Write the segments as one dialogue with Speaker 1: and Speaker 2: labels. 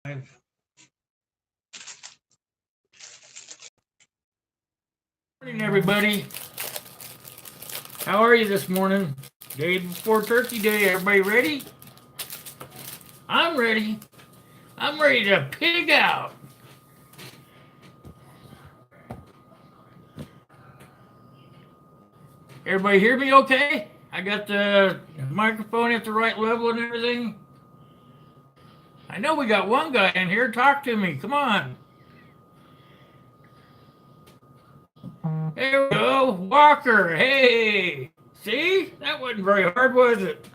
Speaker 1: Good morning, everybody. How are you this morning? Day before Turkey Day. Everybody ready? I'm ready. I'm ready to pig out. Everybody hear me okay? I got the microphone at the right level and everything. I know we got one guy in here. Talk to me. Come on. There we go. Walker. Hey. See? That wasn't very hard, was it?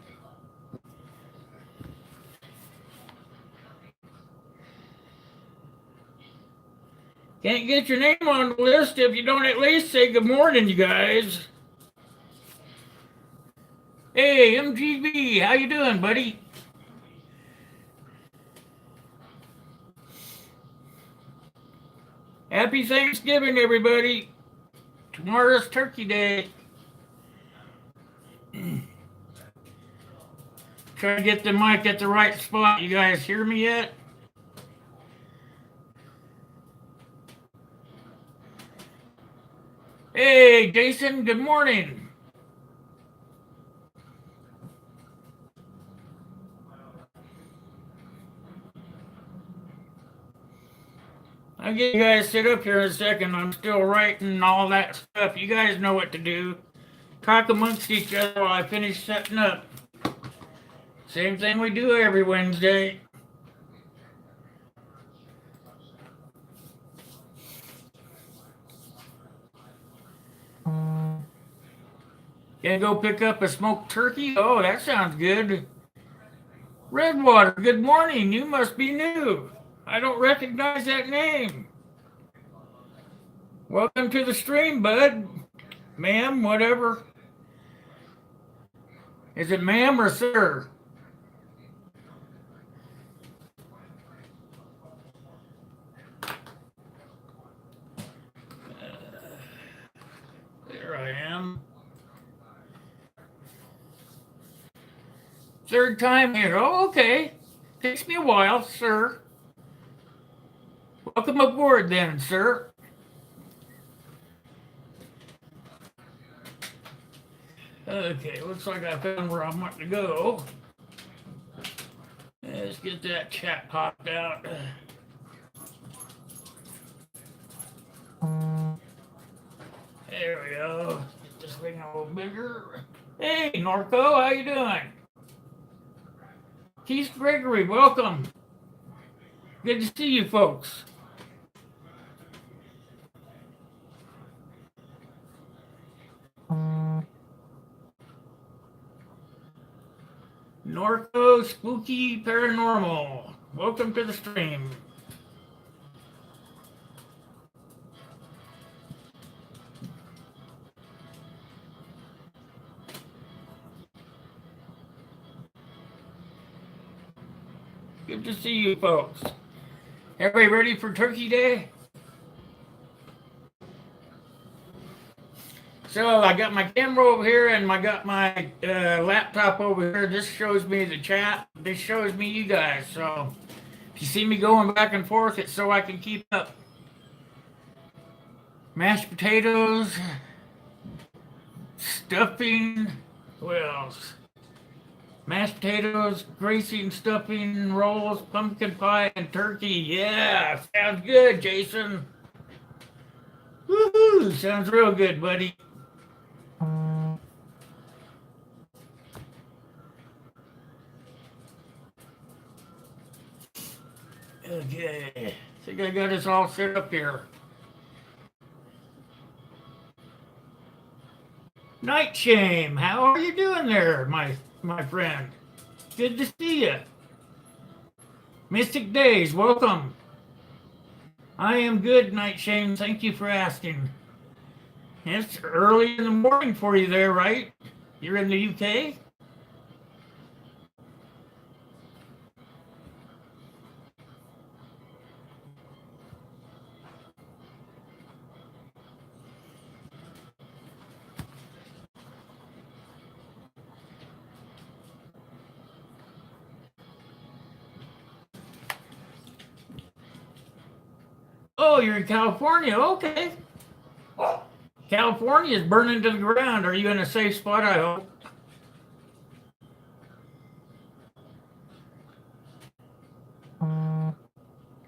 Speaker 1: Can't get your name on the list if you don't at least say good morning, you guys. Hey, MGB, how you doing, buddy? Happy Thanksgiving, everybody. Tomorrow's Turkey Day. Try to get the mic at the right spot. You guys hear me yet? Hey, Jason, good morning. I'll get you guys sit up here in a second. I'm still writing all that stuff. You guys know what to do. Talk amongst each other while I finish setting up. Same thing we do every Wednesday. Gonna go pick up a smoked turkey? Oh, that sounds good. Redwater, good morning. You must be new. I don't recognize that name. Welcome to the stream, bud. Ma'am, whatever. Is it ma'am or sir? There I am. Third time here. Oh, okay. Takes me a while, sir. Welcome aboard then, sir. Okay, looks like I found where I want to go. Let's get that chat popped out. There we go. Get this thing a little bigger. Hey, Norco, how you doing? Keith Gregory, welcome. Good to see you folks. Norco Spooky Paranormal, welcome to the stream. Good to see you folks. Everybody ready for Turkey Day? So I got my camera over here and I got my laptop over here. This shows me the chat. This shows me you guys. So if you see me going back and forth, it's so I can keep up. Mashed potatoes, stuffing, what else? Mashed potatoes, greasy stuffing, rolls, pumpkin pie, and turkey. Yeah, sounds good, Jason. Woohoo! Sounds real good, buddy. Okay, I think I got us all set up here. Night Shame, how are you doing there, my friend? Good to see you. Mystic Days, welcome. I am good, Night Shame. Thank you for asking. It's early in the morning for you there, right? You're in the UK? Oh, you're in California. Okay. California is burning to the ground. Are you in a safe spot, I hope?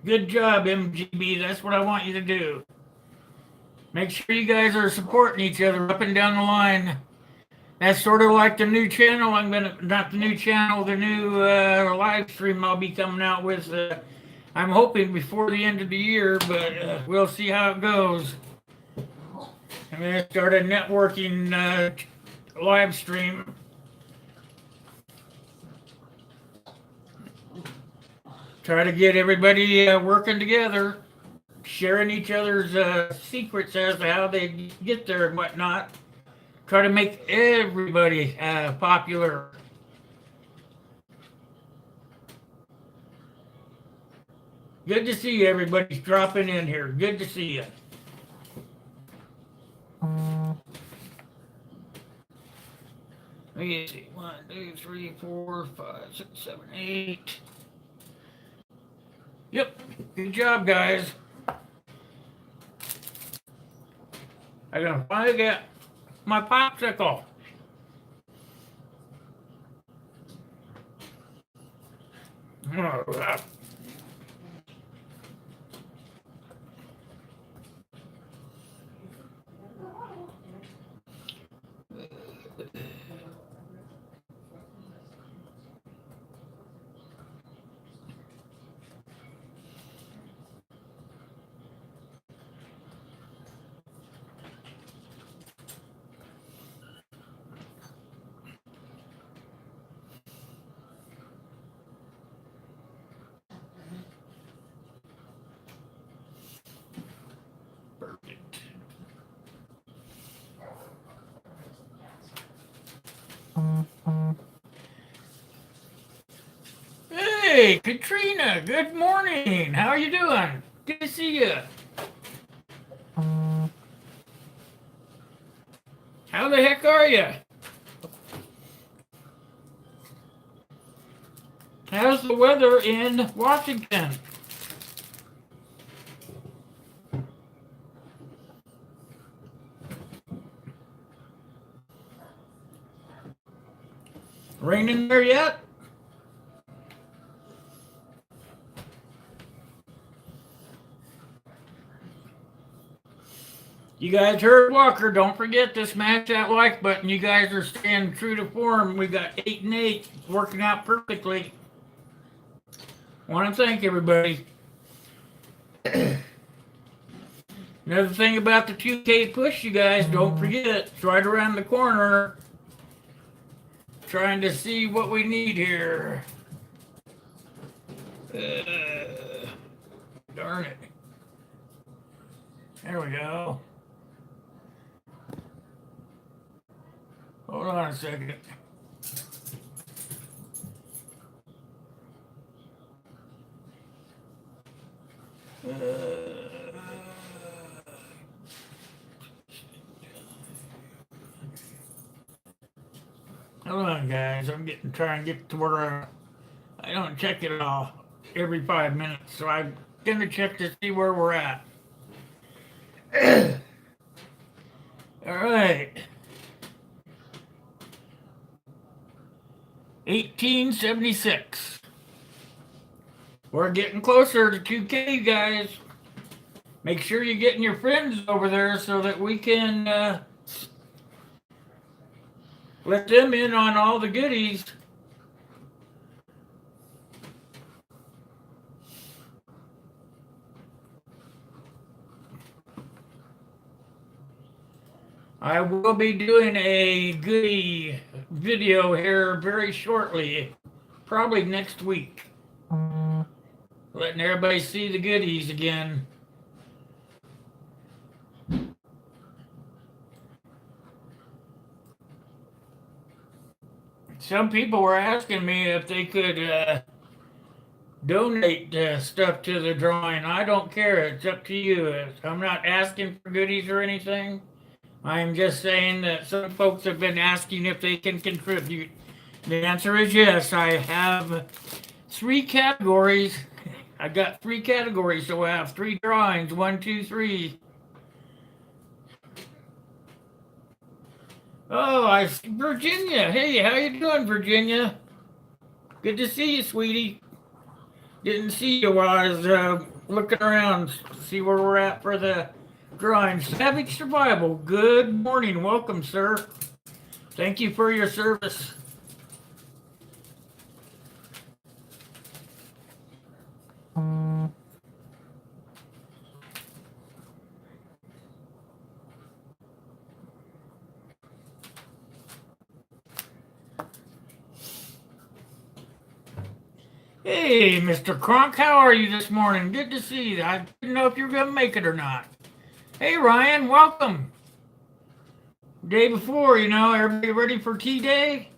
Speaker 1: Good job, MGB. That's what I want you to do. Make sure you guys are supporting each other up and down the line. That's sort of like the new channel. Not the new channel, the new live stream I'll be coming out with. I'm hoping before the end of the year, but we'll see how it goes. I'm going to start a networking live stream. Try to get everybody working together, sharing each other's secrets as to how they get there and whatnot. Try to make everybody popular. Good to see you. Everybody's dropping in here. Good to see you. Let me see. 1, 2, 3, 4, 5, 6, 7, 8. Yep. Good job, guys. I'm going to finally get my popsicle. All right. Hey, Katrina, good morning. How are you doing? Good to see you. How the heck are you? How's the weather in Washington? Raining there yet? You guys heard Walker. Don't forget to smash that like button. You guys are staying true to form. We got 8 and 8 working out perfectly. Want to thank everybody. Another thing about the 2K push, you guys, don't forget, it's right around the corner. Trying to see what we need here. Darn it. There we go. Hold on a second. Hold on, guys. I'm trying to get to where I don't check it all every 5 minutes, so I'm gonna check to see where we're at. All right. 1876. We're getting closer to 2K, guys. Make sure you're getting your friends over there so that we can let them in on all the goodies. I will be doing a goodie video here very shortly, probably next week. Letting everybody see the goodies again. Some people were asking me if they could donate stuff to the drawing. I don't care. It's up to you. I'm not asking for goodies or anything. I'm just saying that some folks have been asking if they can contribute. The answer is yes. I have 3 categories I got three categories, so I have three drawings. One, two, three. Oh, I see Virginia. Hey, how you doing, Virginia? Good to see you, sweetie. Didn't see you while I was looking around to see where we're at for the drawing. Savage Survival. Good morning. Welcome, sir. Thank you for your service. Hey, Mr. Kronk, how are you this morning? Good to see you. I didn't know if you were going to make it or not. Hey, Ryan, welcome. Day before, everybody ready for tea day?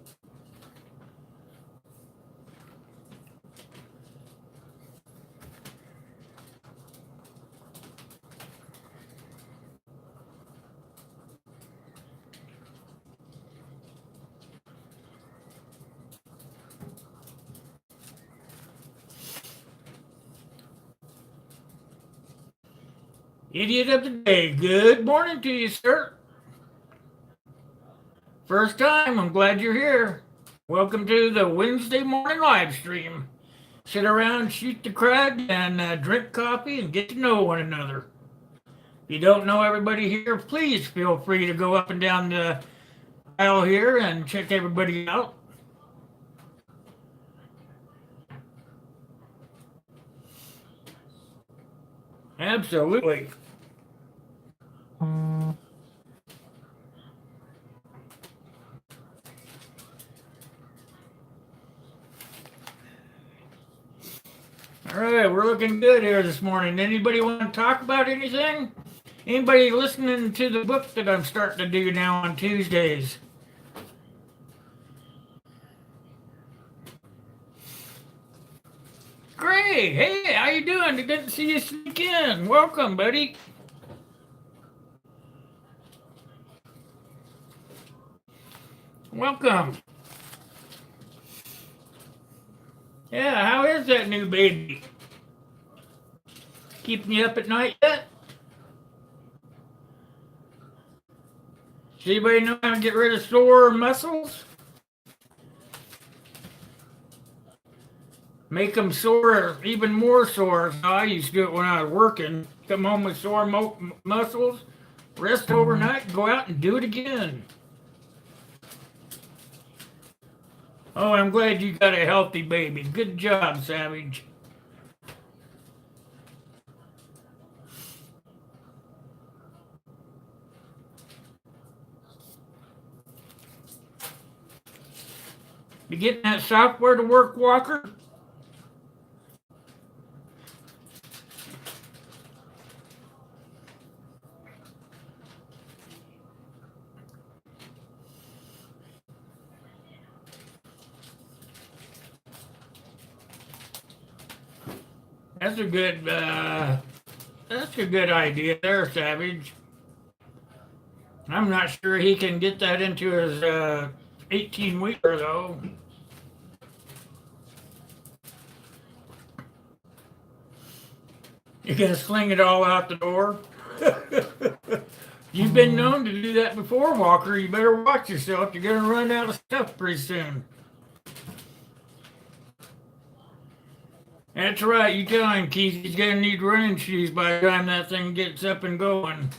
Speaker 1: Idiot of the day. Good morning to you, sir. First time, I'm glad you're here. Welcome to the Wednesday morning live stream. Sit around, shoot the crud, and drink coffee and get to know one another. If you don't know everybody here, please feel free to go up and down the aisle here and check everybody out. Absolutely. All right, we're looking good here this morning. Anybody want to talk about anything? Anybody listening to the book that I'm starting to do now on Tuesdays? Great. Hey, how you doing? I didn't see you sneak in. Welcome, buddy. Welcome. Yeah, how is that new baby? Keeping you up at night yet? Does anybody know how to get rid of sore muscles? Make them sore, even more sore. I used to do it when I was working. Come home with sore muscles, rest overnight, go out and do it again. Oh, I'm glad you got a healthy baby. Good job, Savage. You getting that software to work, Walker? That's a good. That's a good idea there, Savage. I'm not sure he can get that into his 18-weeker though. You're gonna sling it all out the door. You've been known to do that before, Walker. You better watch yourself. You're gonna run out of stuff pretty soon. That's right. You tell him, Keith. He's gonna need running shoes by the time that thing gets up and going.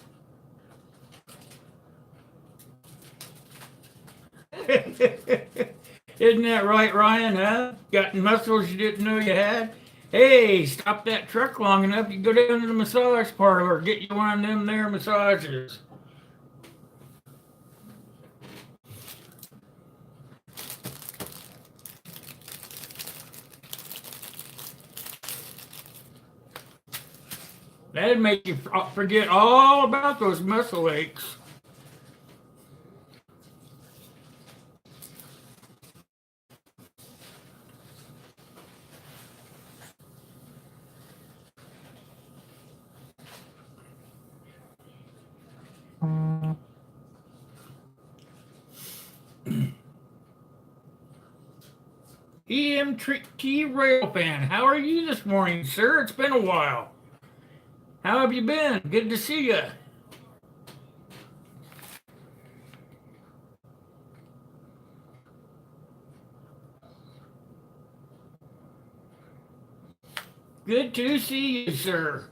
Speaker 1: Isn't that right, Ryan? Huh? Got muscles you didn't know you had? Hey, stop that truck long enough, you go down to the massage parlor, get you one of them there massages. That'd make you forget all about those muscle aches. EMT Rail Fan. How are you this morning, sir? It's been a while. How have you been? Good to see you. Good to see you, sir.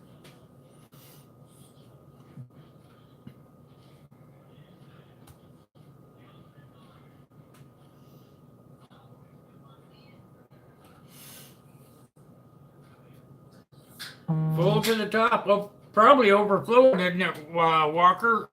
Speaker 1: Full to the top. Well, probably overflowing, isn't it, Walker?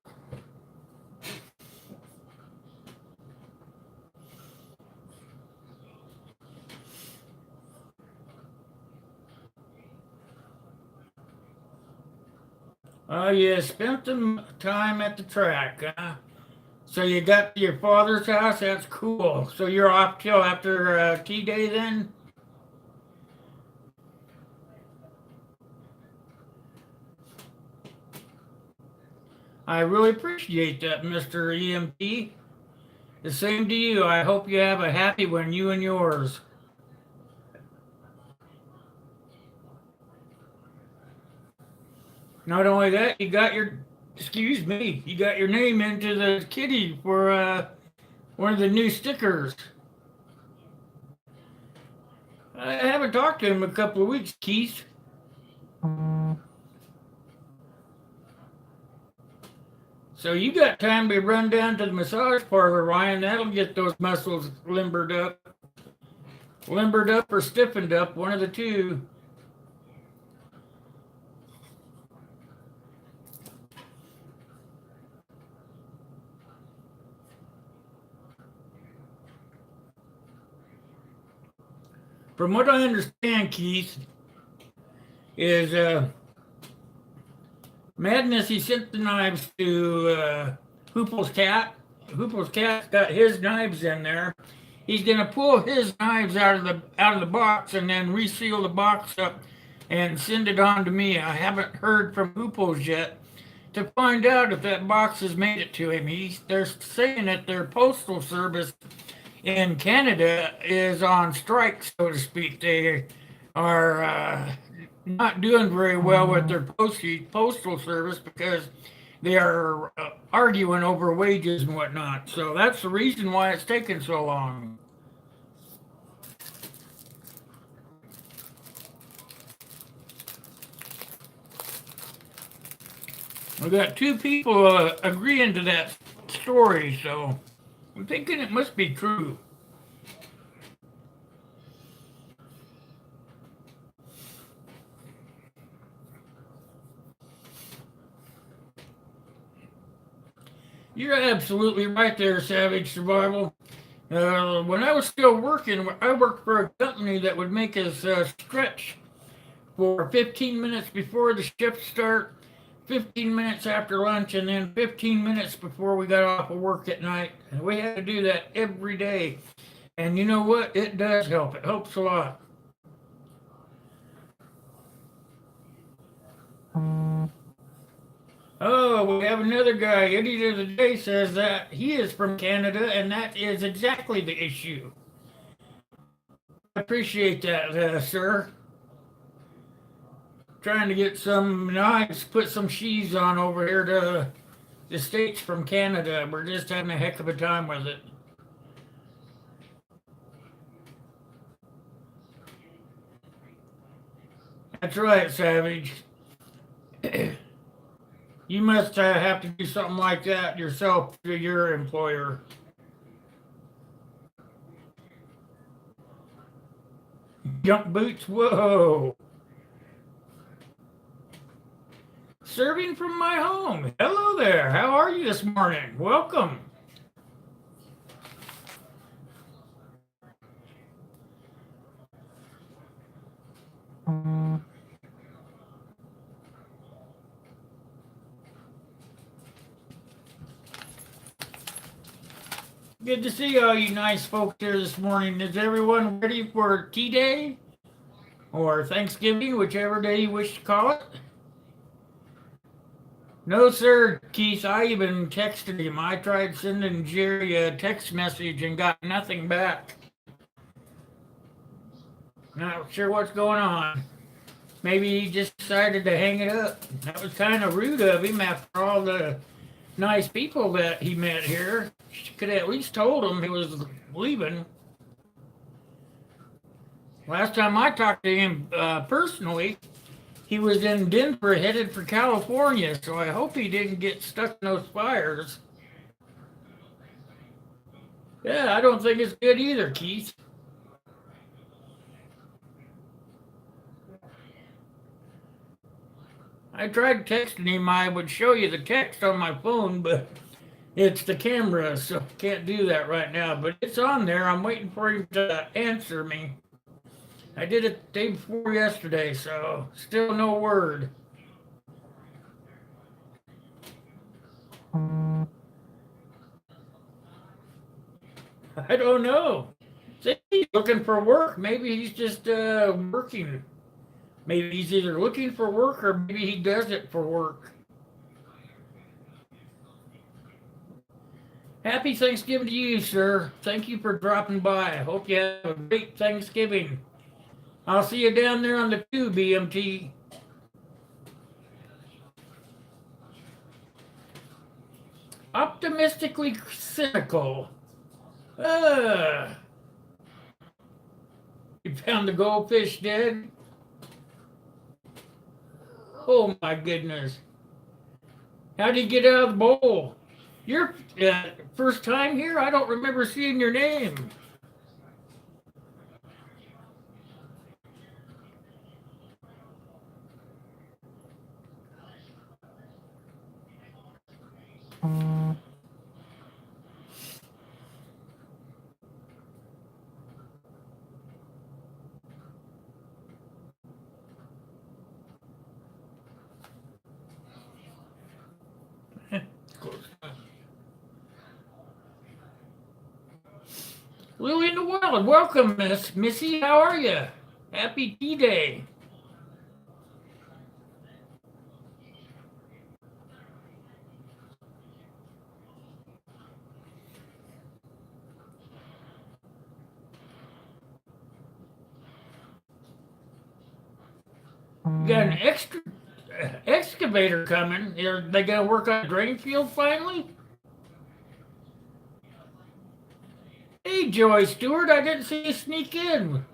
Speaker 1: You spent some time at the track, huh? So you got to your father's house? That's cool. So you're off till after Tea Day then? I really appreciate that, Mr. EMT. The same to you. I hope you have a happy one, you and yours. Not only that, you got your name into the kitty for one of the new stickers. I haven't talked to him in a couple of weeks, Keith. So you got time to run down to the massage parlor, Ryan. That'll get those muscles limbered up. Limbered up or stiffened up, one of the two. From what I understand, Keith, is Madness, he sent the knives to Hoople's cat. Hoople's cat's got his knives in there. He's gonna pull his knives out of the box and then reseal the box up and send it on to me. I haven't heard from Hoople's yet to find out if that box has made it to him. They're saying that their postal service in Canada is on strike, so to speak. They are not doing very well with their postal service because they are arguing over wages and whatnot. So that's the reason why it's taking so long. We got two people agreeing to that story, so I'm thinking it must be true. You're absolutely right there, Savage Survival. When I was still working, I worked for a company that would make us stretch for 15 minutes before the shift start, 15 minutes after lunch, and then 15 minutes before we got off of work at night. And we had to do that every day. And you know what? It does help. It helps a lot. Oh, we have another guy. Idiot of the Day says that he is from Canada, and that is exactly the issue. I appreciate that, sir. Trying to get some knives, put some sheaths on over here to the States from Canada. We're just having a heck of a time with it. That's right, Savage. You must have to do something like that yourself to your employer. Jump boots, whoa. Serving from my home. Hello there. How are you this morning? Welcome. Good to see all you nice folks here this morning. Is everyone ready for Tea Day or Thanksgiving, whichever day you wish to call it? No, sir, Keith. I even texted him. I tried sending Jerry a text message and got nothing back. Not sure what's going on. Maybe he just decided to hang it up. That was kind of rude of him after all the nice people that he met here. Could have at least told him he was leaving. Last time I talked to him personally, he was in Denver headed for California, so I hope he didn't get stuck in those fires. Yeah, I don't think it's good either, Keith. I tried texting him. I would show you the text on my phone, but it's the camera, so can't do that right now. But it's on there. I'm waiting for him to answer me. I did it the day before yesterday, so still no word. I don't know. See, he's looking for work. Maybe he's just working. Maybe he's either looking for work or maybe he does it for work. Happy Thanksgiving to you, sir. Thank you for dropping by. I hope you have a great Thanksgiving. I'll see you down there on the tube, BMT. Optimistically cynical. You found the goldfish dead? Oh my goodness. How'd he get out of the bowl? Your first time here? I don't remember seeing your name. Lily in the Wild, welcome, Miss Missy. How are you? Happy Tea Day. You got an extra excavator coming. Are they gonna work on the drain field finally? Hey, Joy Stewart, I didn't see you sneak in.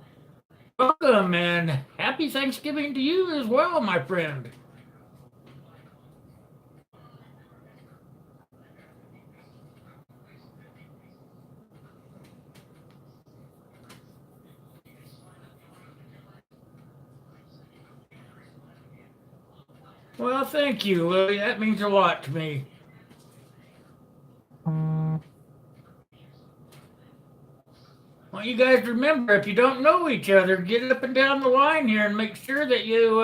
Speaker 1: Welcome and happy Thanksgiving to you as well, my friend. Well, thank you, Lily. That means a lot to me. Well, you guys remember, if you don't know each other, get up and down the line here and make sure that you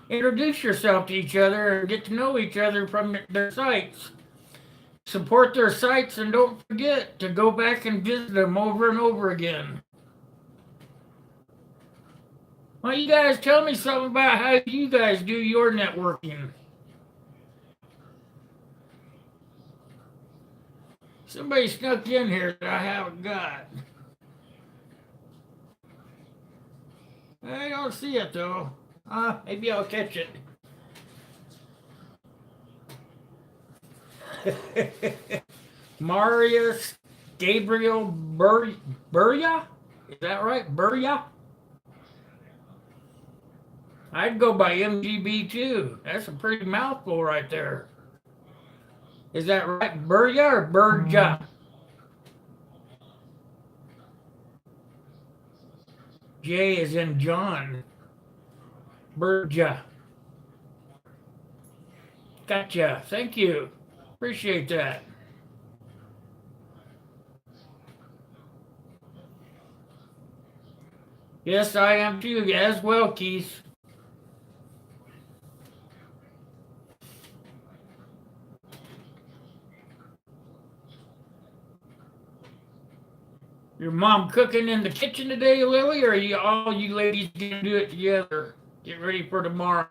Speaker 1: introduce yourself to each other and get to know each other from their sites. Support their sites and don't forget to go back and visit them over and over again. Well, you guys tell me something about how you guys do your networking. Somebody snuck in here that I haven't got. I don't see it though. Maybe I'll catch it. Marius Gabriel Burya? Is that right? Burya? I'd go by MGB too. That's a pretty mouthful right there. Is that right? Burya or Burja? J is in John. Burja. Gotcha. Thank you. Appreciate that. Yes, I am too, as well, Keith. Your mom cooking in the kitchen today, Lily, or are you all you ladies gonna do it together? Get ready for tomorrow.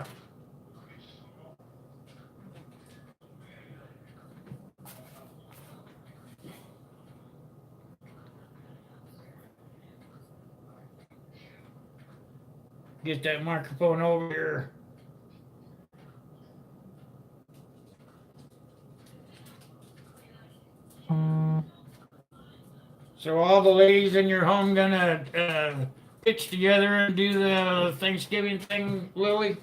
Speaker 1: Get that microphone over here. So all the ladies in your home gonna pitch together and do the Thanksgiving thing, Lily?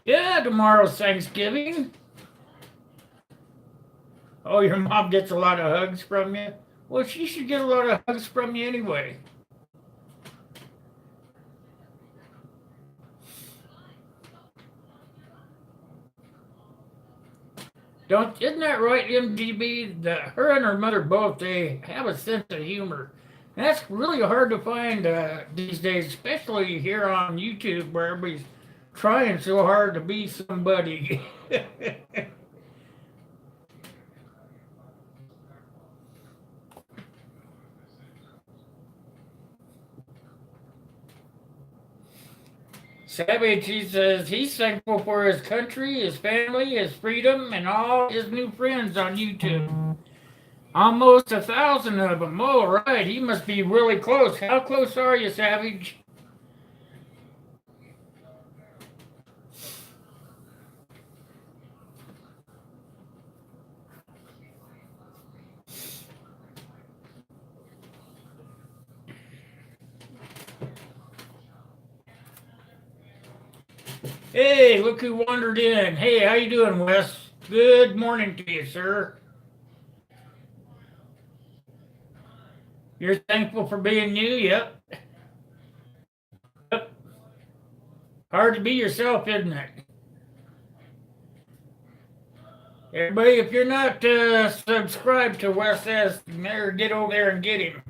Speaker 1: Yeah, tomorrow's Thanksgiving. Oh, your mom gets a lot of hugs from you? Well, she should get a lot of hugs from you anyway. Isn't that right, MGB? Her and her mother both, they have a sense of humor. And that's really hard to find these days, especially here on YouTube where everybody's trying so hard to be somebody. Savage, he says he's thankful for his country, his family, his freedom, and all his new friends on YouTube. Almost 1,000 of them. Oh, right. He must be really close. How close are you, Savage? Hey, look who wandered in. Hey, how you doing, Wes? Good morning to you, sir. You're thankful for being you? Yep. Yep. Hard to be yourself, isn't it? Everybody, if you're not subscribed to Wes S, get over there and get him.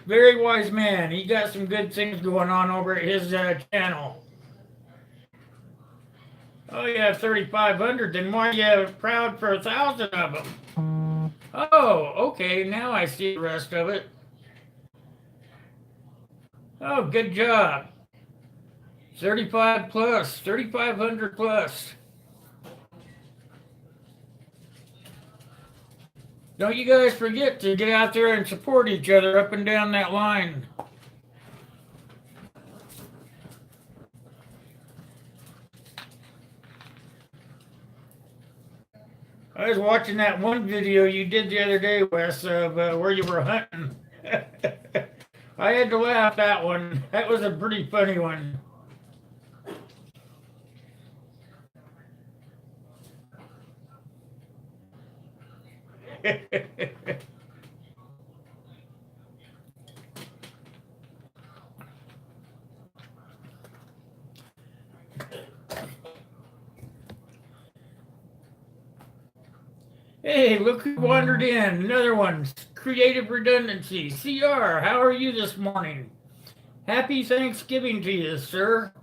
Speaker 1: Very wise man. He got some good things going on over at his channel. Oh, you have 3,500. Then why are you proud for 1,000 of them? Oh, okay. Now I see the rest of it. Oh, good job. 35 plus, 3,500 plus. Don't you guys forget to get out there and support each other up and down that line. I was watching that one video you did the other day, Wes, of where you were hunting. I had to laugh that one. That was a pretty funny one. Hey, look who wandered in. Another one. Creative Redundancy. CR, how are you this morning? Happy Thanksgiving to you, sir.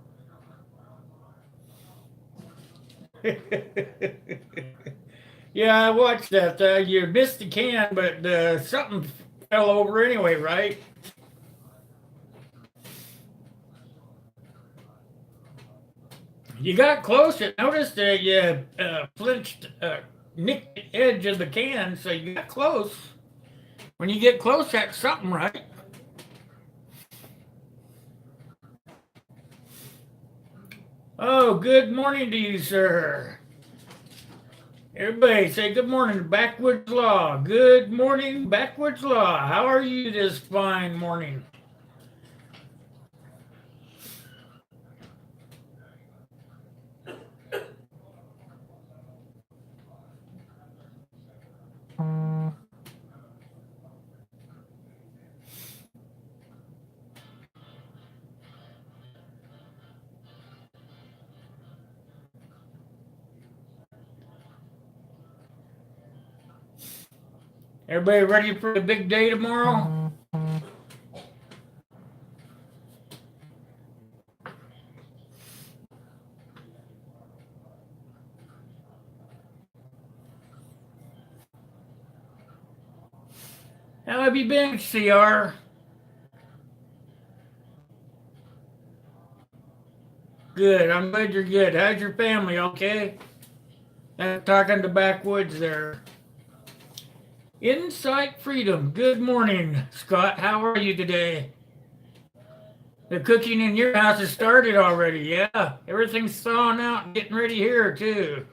Speaker 1: Yeah, I watched that. You missed the can, but something fell over anyway, right? You got close. I noticed that you flinched, nicked the edge of the can, so you got close. When you get close, that's something, right? Oh, good morning to you, sir. Everybody say good morning to Backwoods Law. Good morning, Backwoods Law. How are you this fine morning? Everybody ready for the big day tomorrow? How have you been, CR? Good. I'm glad you're good. How's your family? Okay? I'm talking to Backwoods there. Insight Freedom. Good morning, Scott. How are you today? The cooking in your house has started already, yeah. Everything's thawing out and getting ready here, too.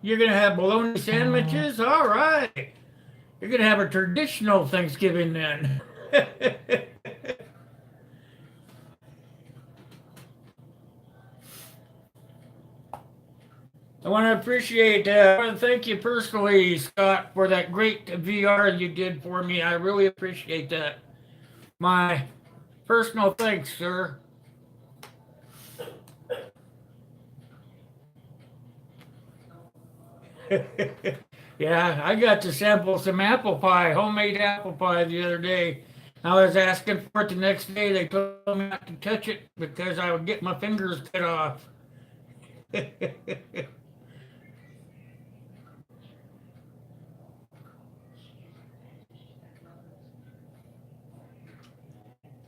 Speaker 1: You're going to have bologna sandwiches? All right. You're going to have a traditional Thanksgiving then. I want to I want to thank you personally, Scott, for that great VR you did for me. I really appreciate that. My personal thanks, sir. Yeah, I got to sample some apple pie, homemade apple pie the other day. I was asking for it the next day. They told me not to touch it because I would get my fingers cut off.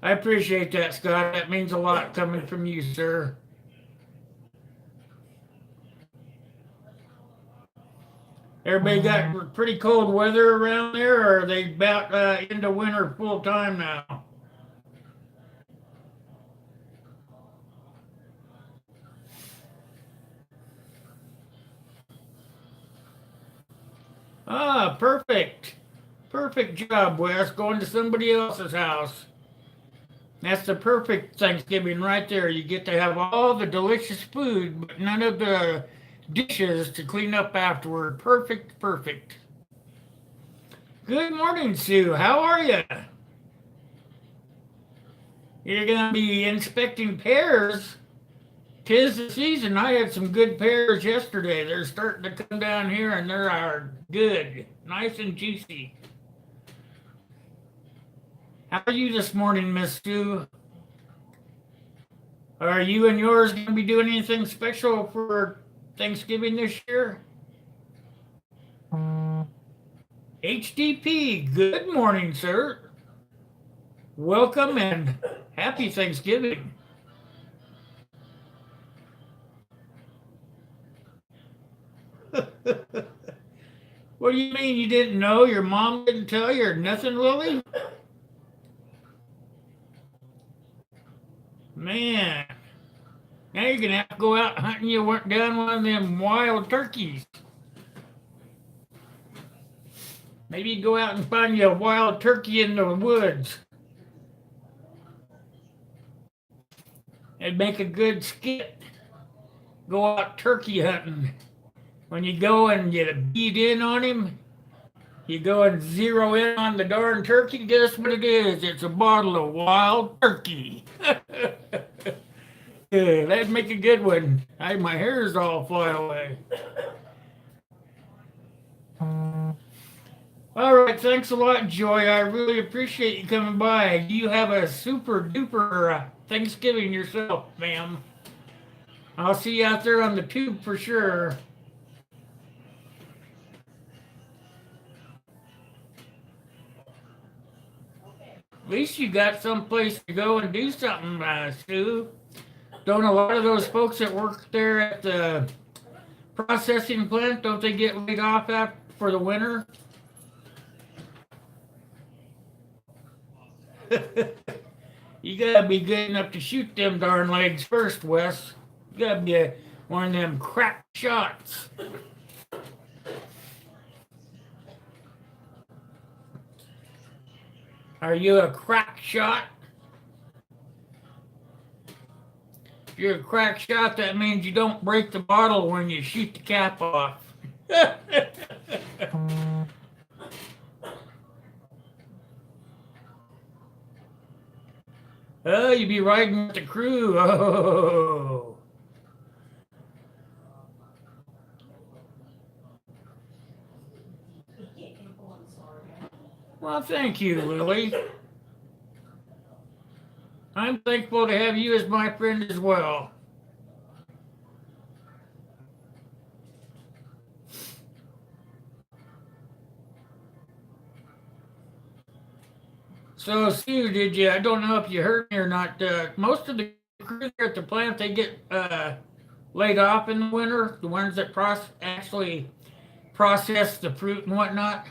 Speaker 1: I appreciate that, Scott. That means a lot coming from you, sir. Everybody got pretty cold weather around there, or are they about into winter full time now? Ah, perfect. Perfect job, Wes. Going to somebody else's house. That's the perfect Thanksgiving right there. You get to have all the delicious food, but none of the dishes to clean up afterward. Perfect, perfect. Good morning, Sue. How are you? You're going to be inspecting pears. Tis the season. I had some good pears yesterday. They're starting to come down here and they are good, nice and juicy. How are you this morning, Miss Sue? Are you and yours going to be doing anything special for Thanksgiving this year? HDP, good morning, sir. Welcome and happy Thanksgiving. What do you mean you didn't know? Your mom didn't tell you or nothing, Lily? Man, now you're gonna have to go out hunting you down one of them wild turkeys. Maybe you go out and find you a wild turkey in the woods. It'd make a good skit. Go out turkey hunting. When you go and you beat in on him, you go and zero in on the darn turkey. Guess what it is? It's a bottle of wild turkey. Yeah, that'd make a good one. My hair's all fly away. All right, thanks a lot, Joy. I really appreciate you coming by. You have a super duper Thanksgiving yourself, ma'am. I'll see you out there on the tube for sure. At least you got someplace to go and do something, Sue. Don't a lot of those folks that work there at the processing plant, don't they get laid off for the winter? You gotta be good enough to shoot them darn legs first, Wes. You gotta be one of them crack shots. Are you a crack shot? If you're a crack shot, that means you don't break the bottle when you shoot the cap off. Oh, you'd be riding with the crew. Oh. Well, thank you, Lily. I'm thankful to have you as my friend as well. So, Sue, did you? I don't know if you heard me or not. Most of the crew here at the plant, they get laid off in the winter. The ones that actually process the fruit and whatnot.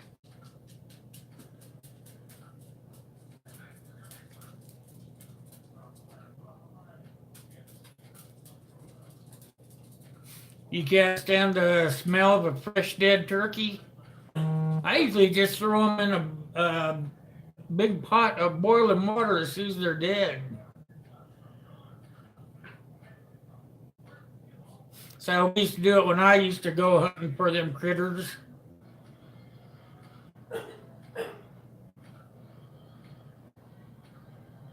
Speaker 1: You can't stand the smell of a fresh dead turkey? I usually just throw them in a big pot of boiling water as soon as they're dead. So we used to do it when I used to go hunting for them critters.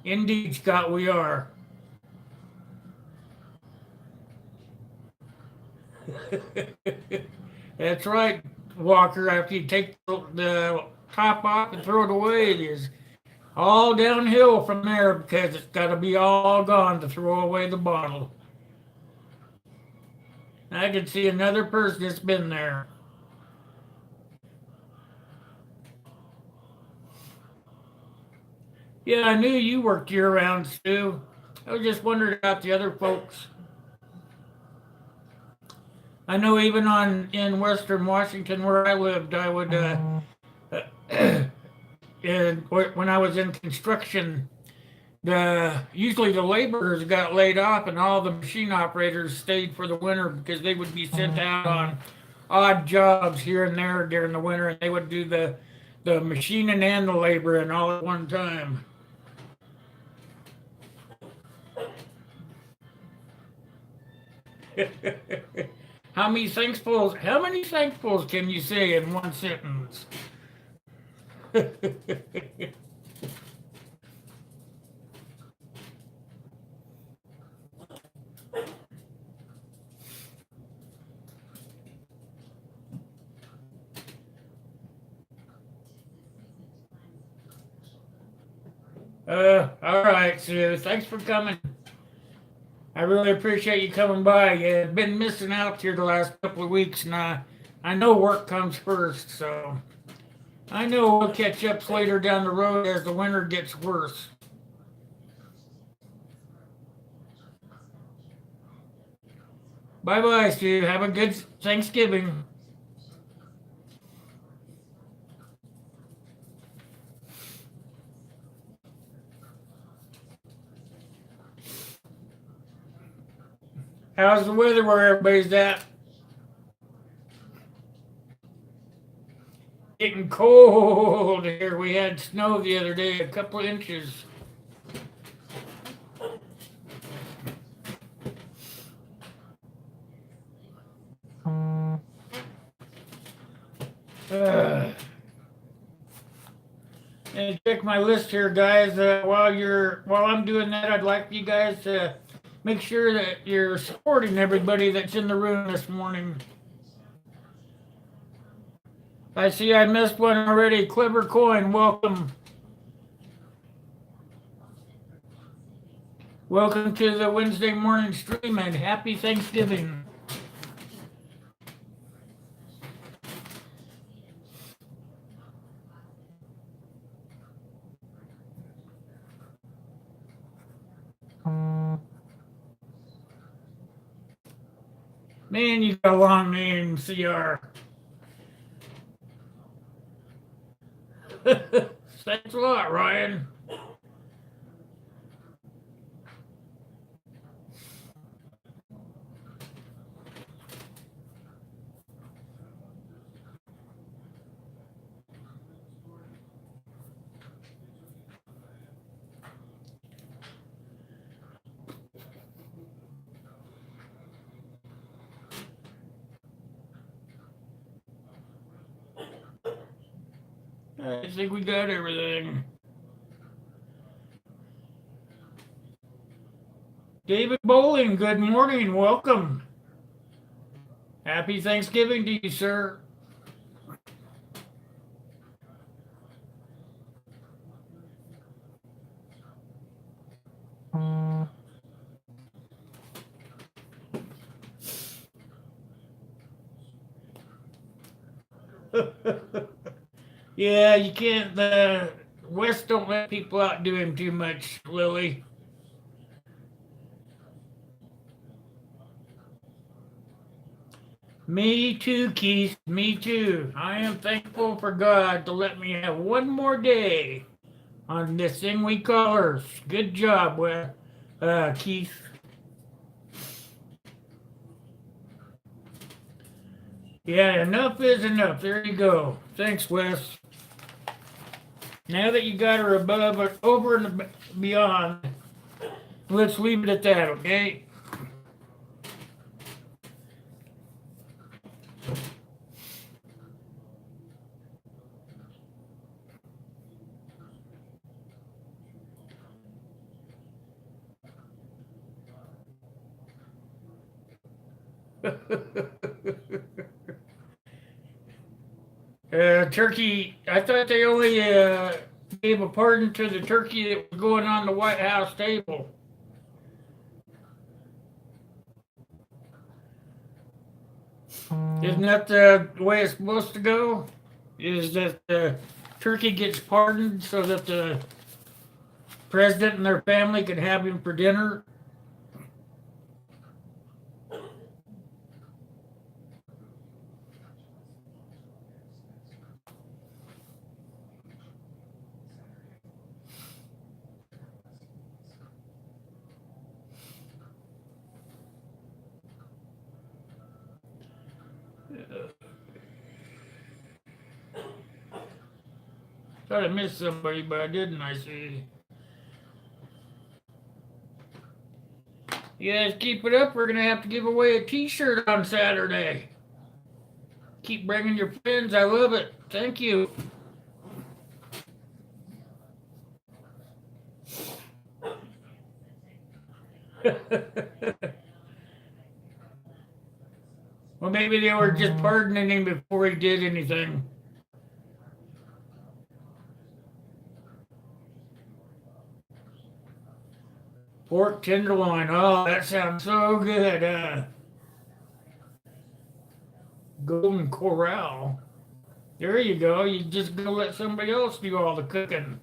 Speaker 1: Indeed, Scott, we are. That's right, Walker. After you take the top off and throw it away, it is all downhill from there because it's got to be all gone to throw away the bottle. I can see another person that's been there. Yeah, I knew you worked year round, Stu. I was just wondering about the other folks. I know even in Western Washington where I lived, I would and when I was in construction, the usually the laborers got laid off and all the machine operators stayed for the winter because they would be sent out on odd jobs here and there during the winter, and they would do the machining and the laboring all at one time. How many thankfuls? How many thankfuls can you say in one sentence? All right, Sue. Thanks for coming. I really appreciate you coming by. You've been missing out here the last couple of weeks, and I know work comes first, so I know we'll catch up later down the road as the winter gets worse. Bye bye, Steve. Have a good Thanksgiving. How's the weather where everybody's at? Getting cold here. We had snow the other day, a couple of inches. And check my list here, guys. While I'm doing that, I'd like you guys to make sure that you're supporting everybody that's in the room this morning. I see I missed one already. Clever Coin, welcome. Welcome to the Wednesday morning stream and happy Thanksgiving. Man, you got a long name, CR. Thanks a lot, Ryan. I think we got everything. David Bowling, good morning. Welcome. Happy Thanksgiving to you, sir. Yeah, you can't. The West don't let people out do him too much, Lily. Me too, Keith. Me too. I am thankful for God to let me have one more day on this thing we call Earth. Good job, Keith. Yeah, enough is enough. There you go. Thanks, Wes. Now that you got her above, over and beyond, let's leave it at that, okay? Turkey, I thought they only gave a pardon to the turkey that was going on the White House table. Isn't that the way it's supposed to go? Is that the turkey gets pardoned so that the president and their family can have him for dinner? Thought I missed somebody, but I didn't, I see. You guys keep it up, we're going to have to give away a t-shirt on Saturday. Keep bringing your friends, I love it. Thank you. Well, maybe they were just pardoning him before he did anything. Pork tenderloin. Oh, that sounds so good. Golden Corral. There you go. You just go let somebody else do all the cooking.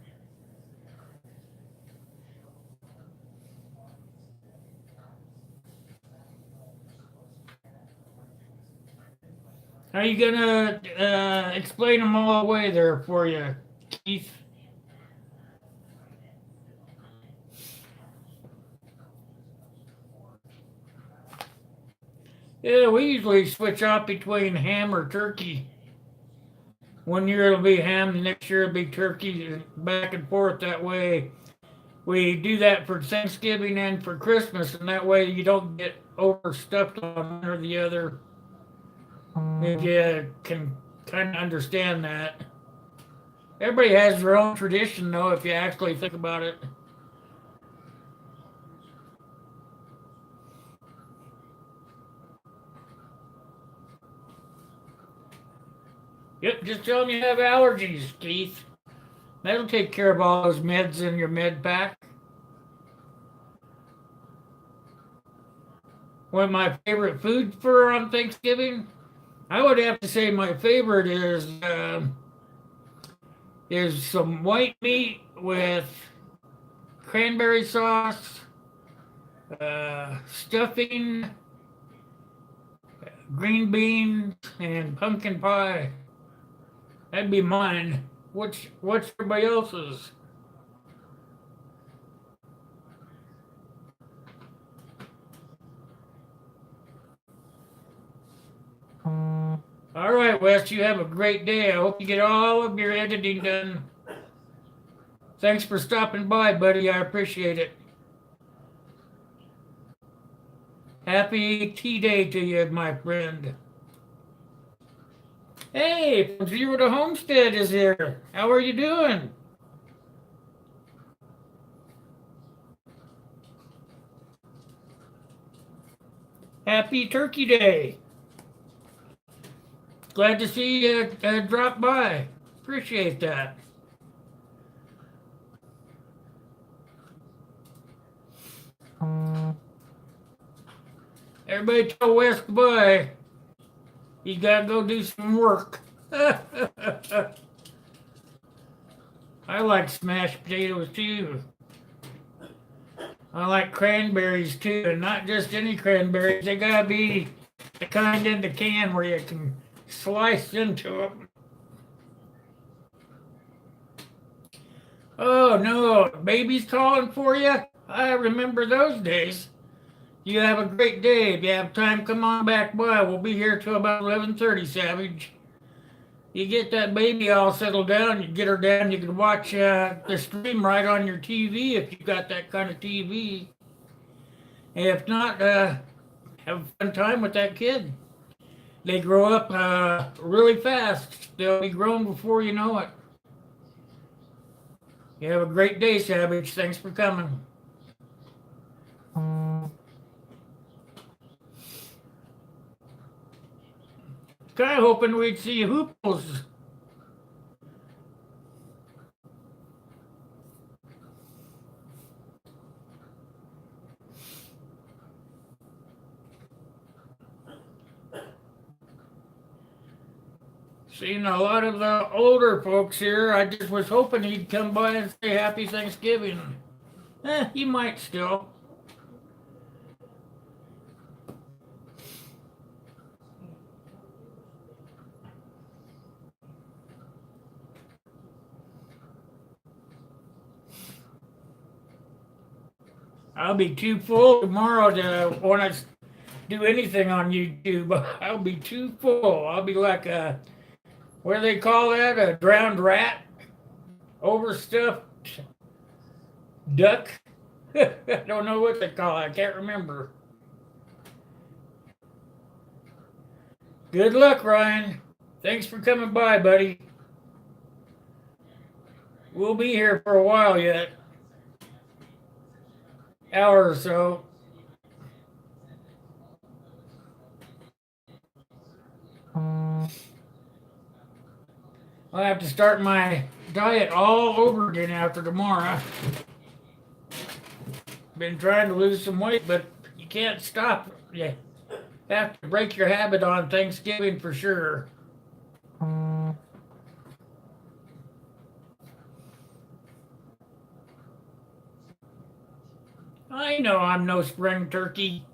Speaker 1: How you gonna explain them all away there for you, Keith? Yeah, we usually switch off between ham or turkey. One year it'll be ham, the next year it'll be turkey, back and forth that way. We do that for Thanksgiving and for Christmas, and that way you don't get overstuffed on one or the other. If you can kind of understand that. Everybody has their own tradition, though, if you actually think about it. Yep, just tell them you have allergies, Keith. That'll take care of all those meds in your med pack. One of my favorite foods for on Thanksgiving, I would have to say my favorite is some white meat with cranberry sauce, stuffing, green beans, and pumpkin pie. That'd be mine. What's everybody else's? All right, Wes, you have a great day. I hope you get all of your editing done. Thanks for stopping by, buddy. I appreciate it. Happy tea day to you, my friend. Hey, from Zero to Homestead is here. How are you doing? Happy Turkey Day. Glad to see you drop by. Appreciate that. Everybody tell Wes goodbye. He's got to go do some work. I like smashed potatoes too. I like cranberries too, and not just any cranberries. They gotta be the kind in the can where you can slice into them. Oh no, baby's calling for you? I remember those days. You have a great day. If you have time, come on back by. We'll be here till about 11:30, Savage. You get that baby all settled down, you get her down, you can watch the stream right on your TV if you've got that kind of TV. If not, have a fun time with that kid. They grow up really fast. They'll be grown before you know it. You have a great day, Savage. Thanks for coming. Kind of hoping we'd see Hooples. Seen a lot of the older folks here. I just was hoping he'd come by and say Happy Thanksgiving. He might still. I'll be too full tomorrow to want to do anything on YouTube. I'll be too full. I'll be like a, what do they call that? A drowned rat? Overstuffed duck? I don't know what they call it. I can't remember. Good luck, Ryan. Thanks for coming by, buddy. We'll be here for a while yet. Hour or so. I'll have to start my diet all over again after tomorrow. Been trying to lose some weight, but you can't stop. You have to break your habit on Thanksgiving for sure. I know I'm no spring turkey.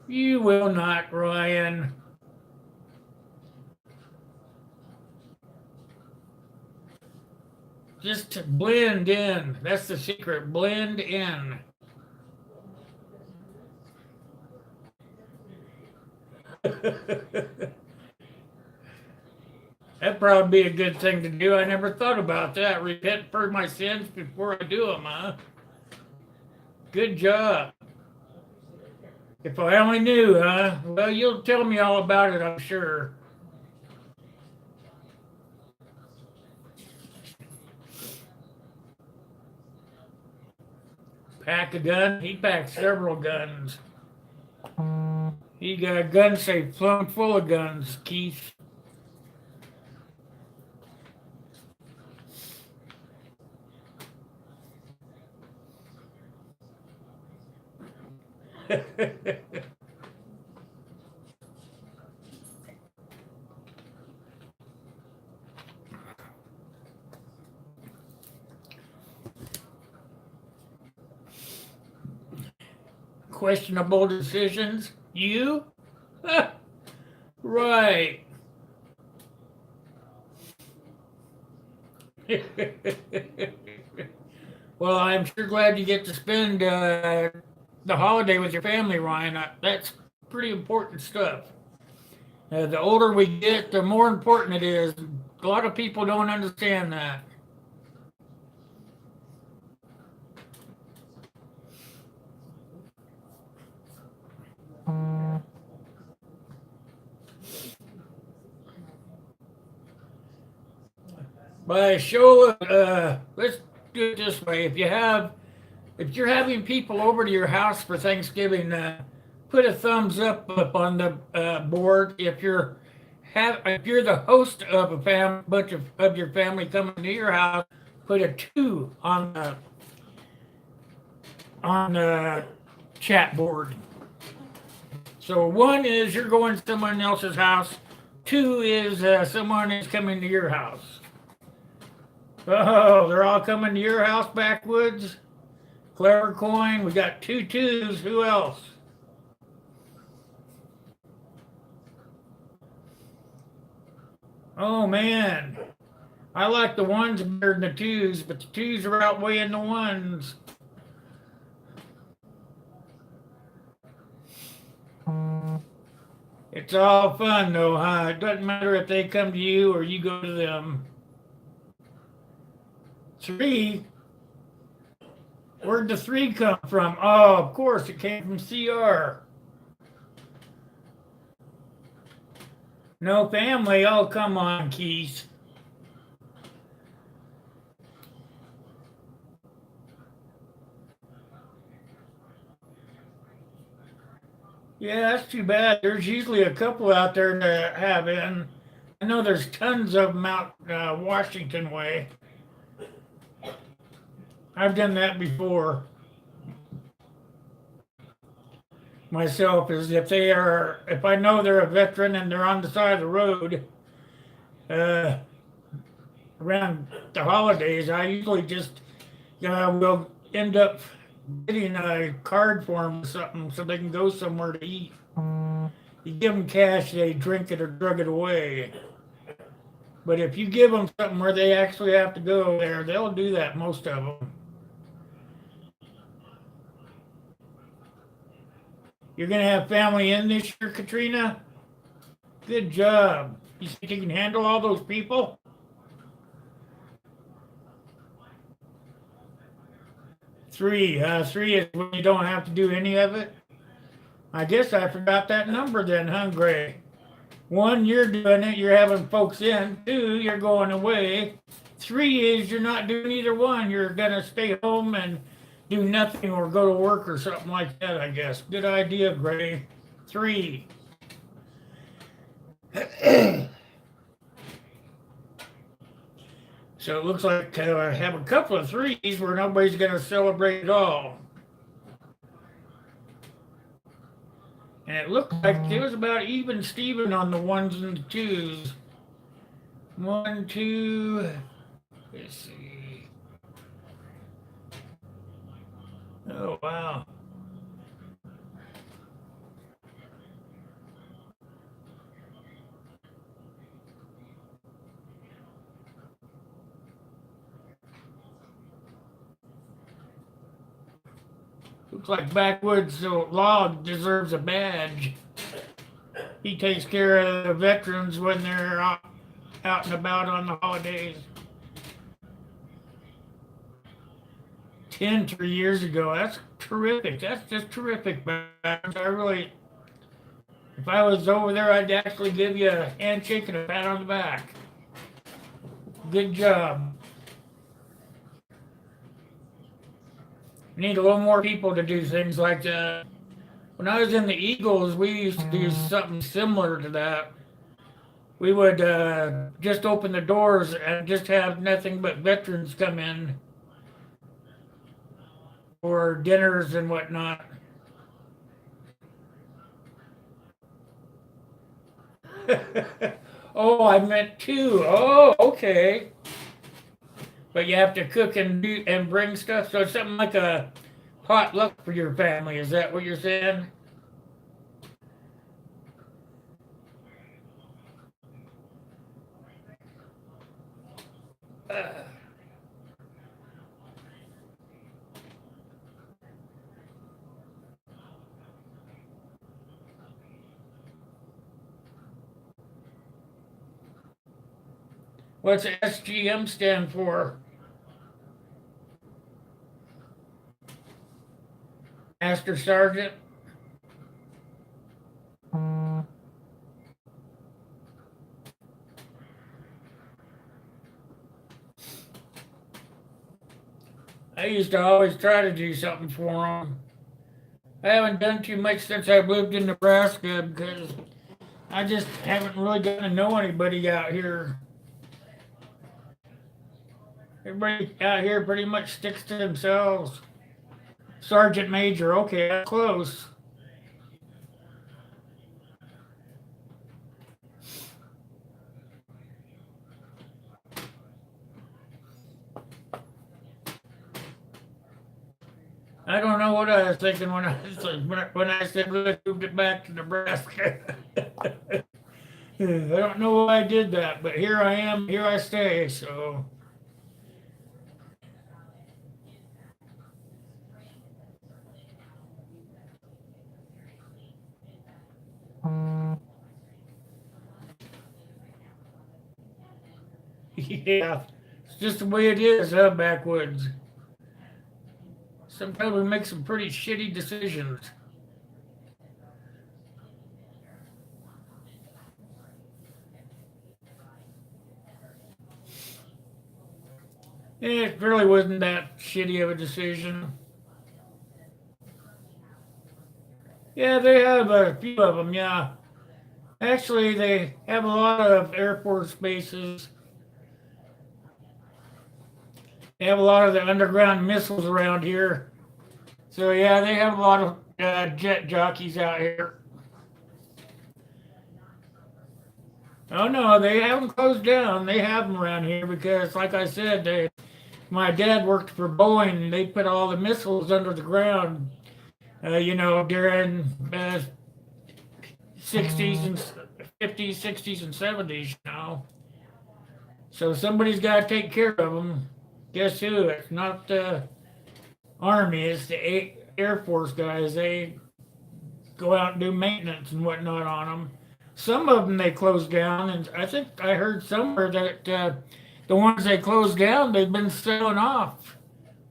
Speaker 1: You will not, Ryan. Just blend in. That's the secret. Blend in. That'd probably be a good thing to do. I never thought about that. Repent for my sins before I do them, huh? Good job. If I only knew, huh? Well, you'll tell me all about it, I'm sure. Pack a gun? He packed several guns. He got a gun safe plumb full of guns, Keith. Questionable decisions? You? Right. Well, I'm sure glad you get to spend the holiday with your family, Ryan. That's pretty important stuff. The older we get, the more important it is. A lot of people don't understand that. By a show of, let's do it this way. If you're having people over to your house for Thanksgiving, put a thumbs up on the board. If you're the host of a bunch of your family coming to your house, put a 2 on the chat board. So 1 is you're going to someone else's house. 2 is someone is coming to your house. Oh, they're all coming to your house, Backwoods. Clever coin. We got 2 2s. Who else? Oh man, I like the ones better than the twos, but the twos are outweighing the ones. It's all fun though, huh? It doesn't matter if they come to you or you go to them. Three? Where'd the three come from? Oh, of course, it came from CR. No family. Oh, come on, Keith. Yeah, that's too bad. There's usually a couple out there that have in. I know there's tons of them out Washington way. I've done that before myself. Is if I know they're a veteran and they're on the side of the road uh, around the holidays, I usually just will end up getting a card for them or something so they can go somewhere to eat. You give them cash, they drink it or drug it away. But if you give them something where they actually have to go there, they'll do that, most of them. You're going to have family in this year, Katrina? Good job. You think you can handle all those people? Three. Three is when you don't have to do any of it. I guess I forgot that number then, huh, Gray? One, you're doing it, you're having folks in. Two, you're going away. Three is you're not doing either one. You're going to stay home and do nothing or go to work or something like that, I guess. Good idea, Gray. Three. So it looks like I have a couple of threes where nobody's going to celebrate at all. And it looked like it was about even Steven on the ones and the twos. 1, 2, let's see. Oh, wow. Looks like Backwoods Log deserves a badge. He takes care of the veterans when they're out and about on the holidays. 3 years ago. That's terrific. That's just terrific, man. If I was over there, I'd actually give you a handshake and a pat on the back. Good job. Need a little more people to do things like that. When I was in the Eagles, we used to do something similar to that. We would just open the doors and just have nothing but veterans come in for dinners and whatnot. Oh, I meant two. Oh, okay. But you have to cook and bring stuff. So it's something like a potluck for your family. Is that what you're saying? What's SGM stand for? Master Sergeant? I used to always try to do something for them. I haven't done too much since I've lived in Nebraska because I just haven't really gotten to know anybody out here. Everybody out here pretty much sticks to themselves. Sergeant Major, okay, that's close. I don't know what I was thinking when I said we moved it back to Nebraska. I don't know why I did that, but here I am, here I stay, so. Yeah, it's just the way it is, huh, backwoods. Sometimes we make some pretty shitty decisions. It really wasn't that shitty of a decision. Yeah, they have a few of them, yeah. Actually, they have a lot of Air Force bases. They have a lot of the underground missiles around here. So, yeah, they have a lot of jet jockeys out here. Oh, no, they haven't closed down. They have them around here because, like I said, my dad worked for Boeing and they put all the missiles under the ground, during 60s and 50s, 60s, and 70s, So somebody's got to take care of them. Guess who? It's not the Army, it's the Air Force guys. They go out and do maintenance and whatnot on them. Some of them they closed down, and I think I heard somewhere that the ones they closed down, they've been selling off.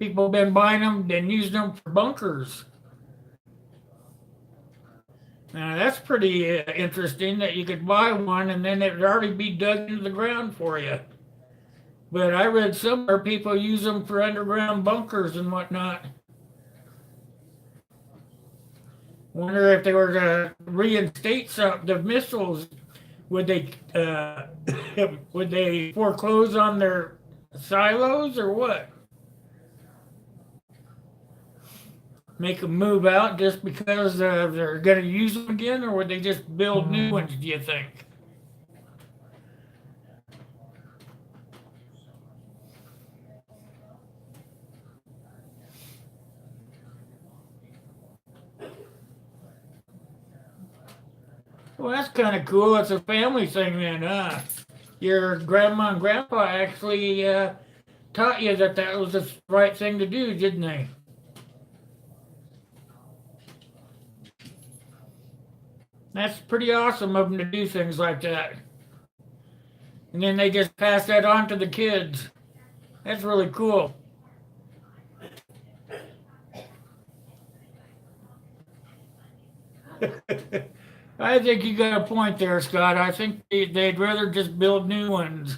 Speaker 1: People have been buying them and using them for bunkers. Now that's pretty interesting that you could buy one and then it would already be dug into the ground for you. But I read somewhere people use them for underground bunkers and whatnot. Wonder if they were to reinstate some the missiles, would they would they foreclose on their silos or what? Make them move out just because they're going to use them again, or would they just build new ones? Do you think? Well, that's kind of cool. It's a family thing then, huh? Your grandma and grandpa actually taught you that that was the right thing to do, didn't they? That's pretty awesome of them to do things like that. And then they just pass that on to the kids. That's really cool. I think you got a point there, Scott. I think they'd rather just build new ones.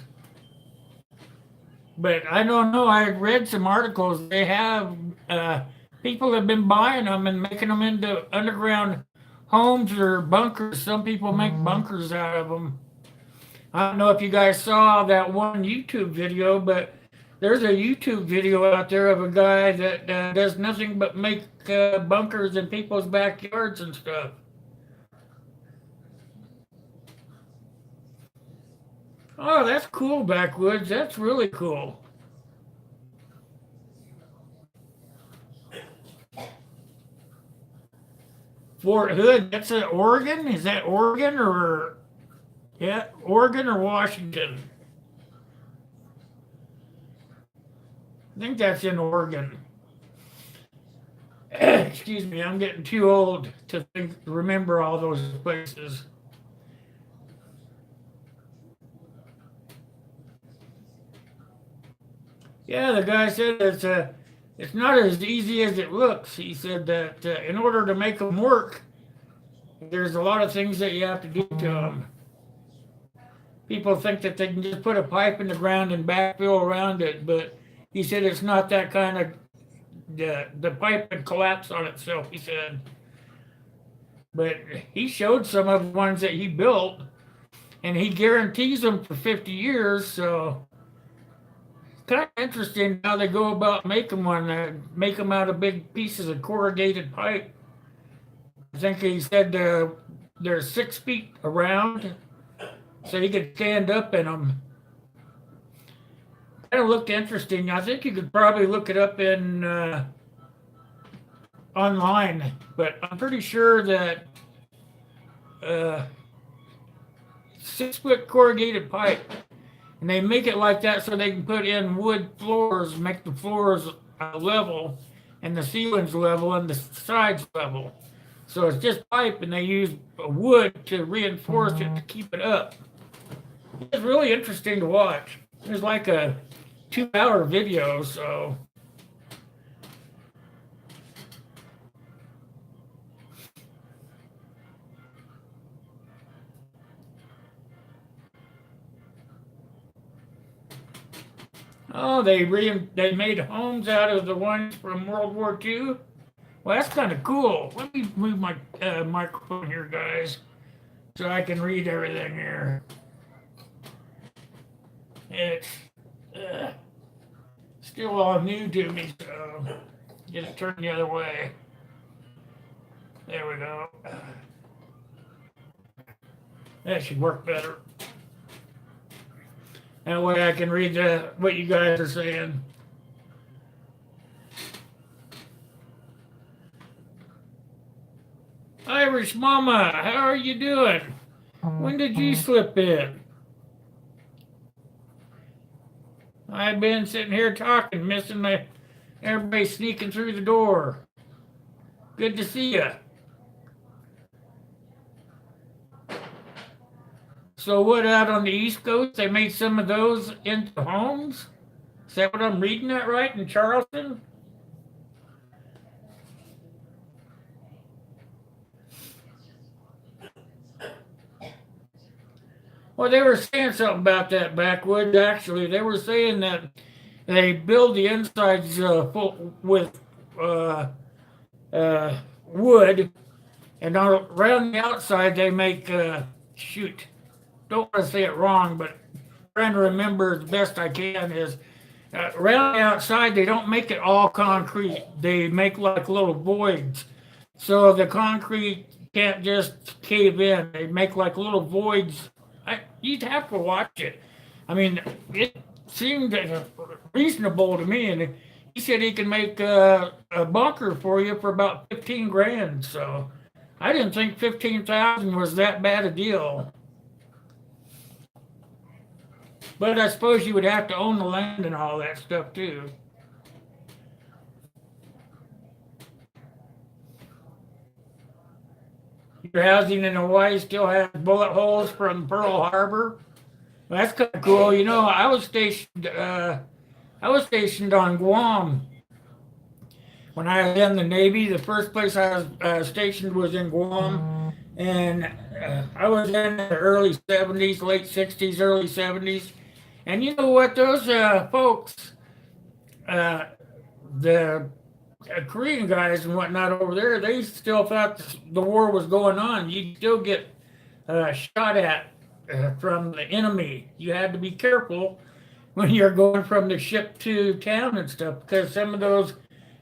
Speaker 1: But I don't know. I read some articles. They have people have been buying them and making them into underground homes or bunkers. Some people make bunkers out of them. I don't know if you guys saw that one YouTube video, but there's a YouTube video out there of a guy that does nothing but make bunkers in people's backyards and stuff. Oh, that's cool, backwoods. That's really cool. Fort Hood, that's in Oregon? Is that Oregon or yeah, Oregon or Washington? I think that's in Oregon. Excuse me, I'm getting too old to remember all those places. Yeah, the guy said it's not as easy as it looks. He said that in order to make them work, there's a lot of things that you have to do to them. People think that they can just put a pipe in the ground and backfill around it, but he said it's not that kind of. The pipe would collapse on itself. He said, but he showed some of the ones that he built, and he guarantees them for 50 years. So kind of interesting how they go about making one. Make them out of big pieces of corrugated pipe. I think he said they're 6 feet around, so you could stand up in them. Kind of looked interesting. I think you could probably look it up in online, but I'm pretty sure that 6-foot corrugated pipe, and they make it like that so they can put in wood floors, make the floors level, and the ceilings level, and the sides level. So it's just pipe, and they use wood to reinforce it to keep it up. It's really interesting to watch. It's like a 2-hour video, so. Oh, they made homes out of the ones from World War II. Well, that's kind of cool. Let me move my microphone here, guys, so I can read everything here. It's still all new to me, so get it turned the other way. There we go. That should work better. That way I can read what you guys are saying. Irish Mama, how are you doing? When did you slip in? I've been sitting here talking, missing everybody sneaking through the door. Good to see you. So what, out on the East Coast, they made some of those into homes? Is that what I'm reading that right, in Charleston? Well, they were saying something about that backwoods, actually. They were saying that they build the insides with wood, and around the outside they make, don't want to say it wrong, but trying to remember as best I can is, around the outside they don't make it all concrete. They make like little voids. So the concrete can't just cave in. They make like little voids. You'd have to watch it. I mean, it seemed reasonable to me, and he said he can make a bunker for you for about 15 grand. So I didn't think 15,000 was that bad a deal. But I suppose you would have to own the land and all that stuff too. Your housing in Hawaii still has bullet holes from Pearl Harbor. Well, that's kind of cool. You know, I was stationed on Guam when I was in the Navy. The first place I was stationed was in Guam, and I was in the early 70s, late 60s, early 70s. And you know what? Those folks, the Korean guys and whatnot over there, they still thought the war was going on. You'd still get shot at from the enemy. You had to be careful when you're going from the ship to town and stuff, because some of those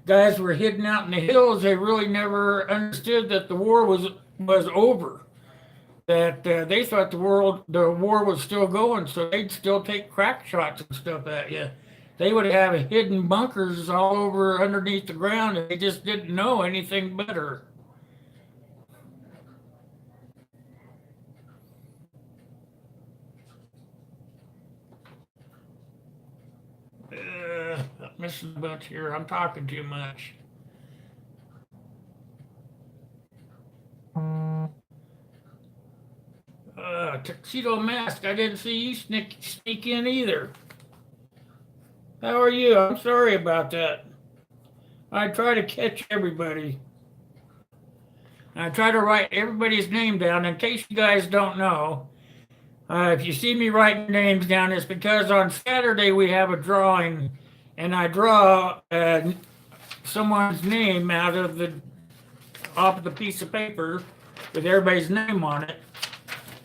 Speaker 1: guys were hidden out in the hills. They really never understood that the war was over. That they thought the war was still going, so they'd still take crack shots and stuff at you. They would have hidden bunkers all over underneath the ground, and they just didn't know anything better. I'm missing a bunch here. I'm talking too much. Tuxedo Mask, I didn't see you sneak in either. How are you? I'm sorry about that. I try to catch everybody. I try to write everybody's name down in case you guys don't know. If you see me writing names down, it's because on Saturday we have a drawing, and I draw someone's name off the piece of paper with everybody's name on it.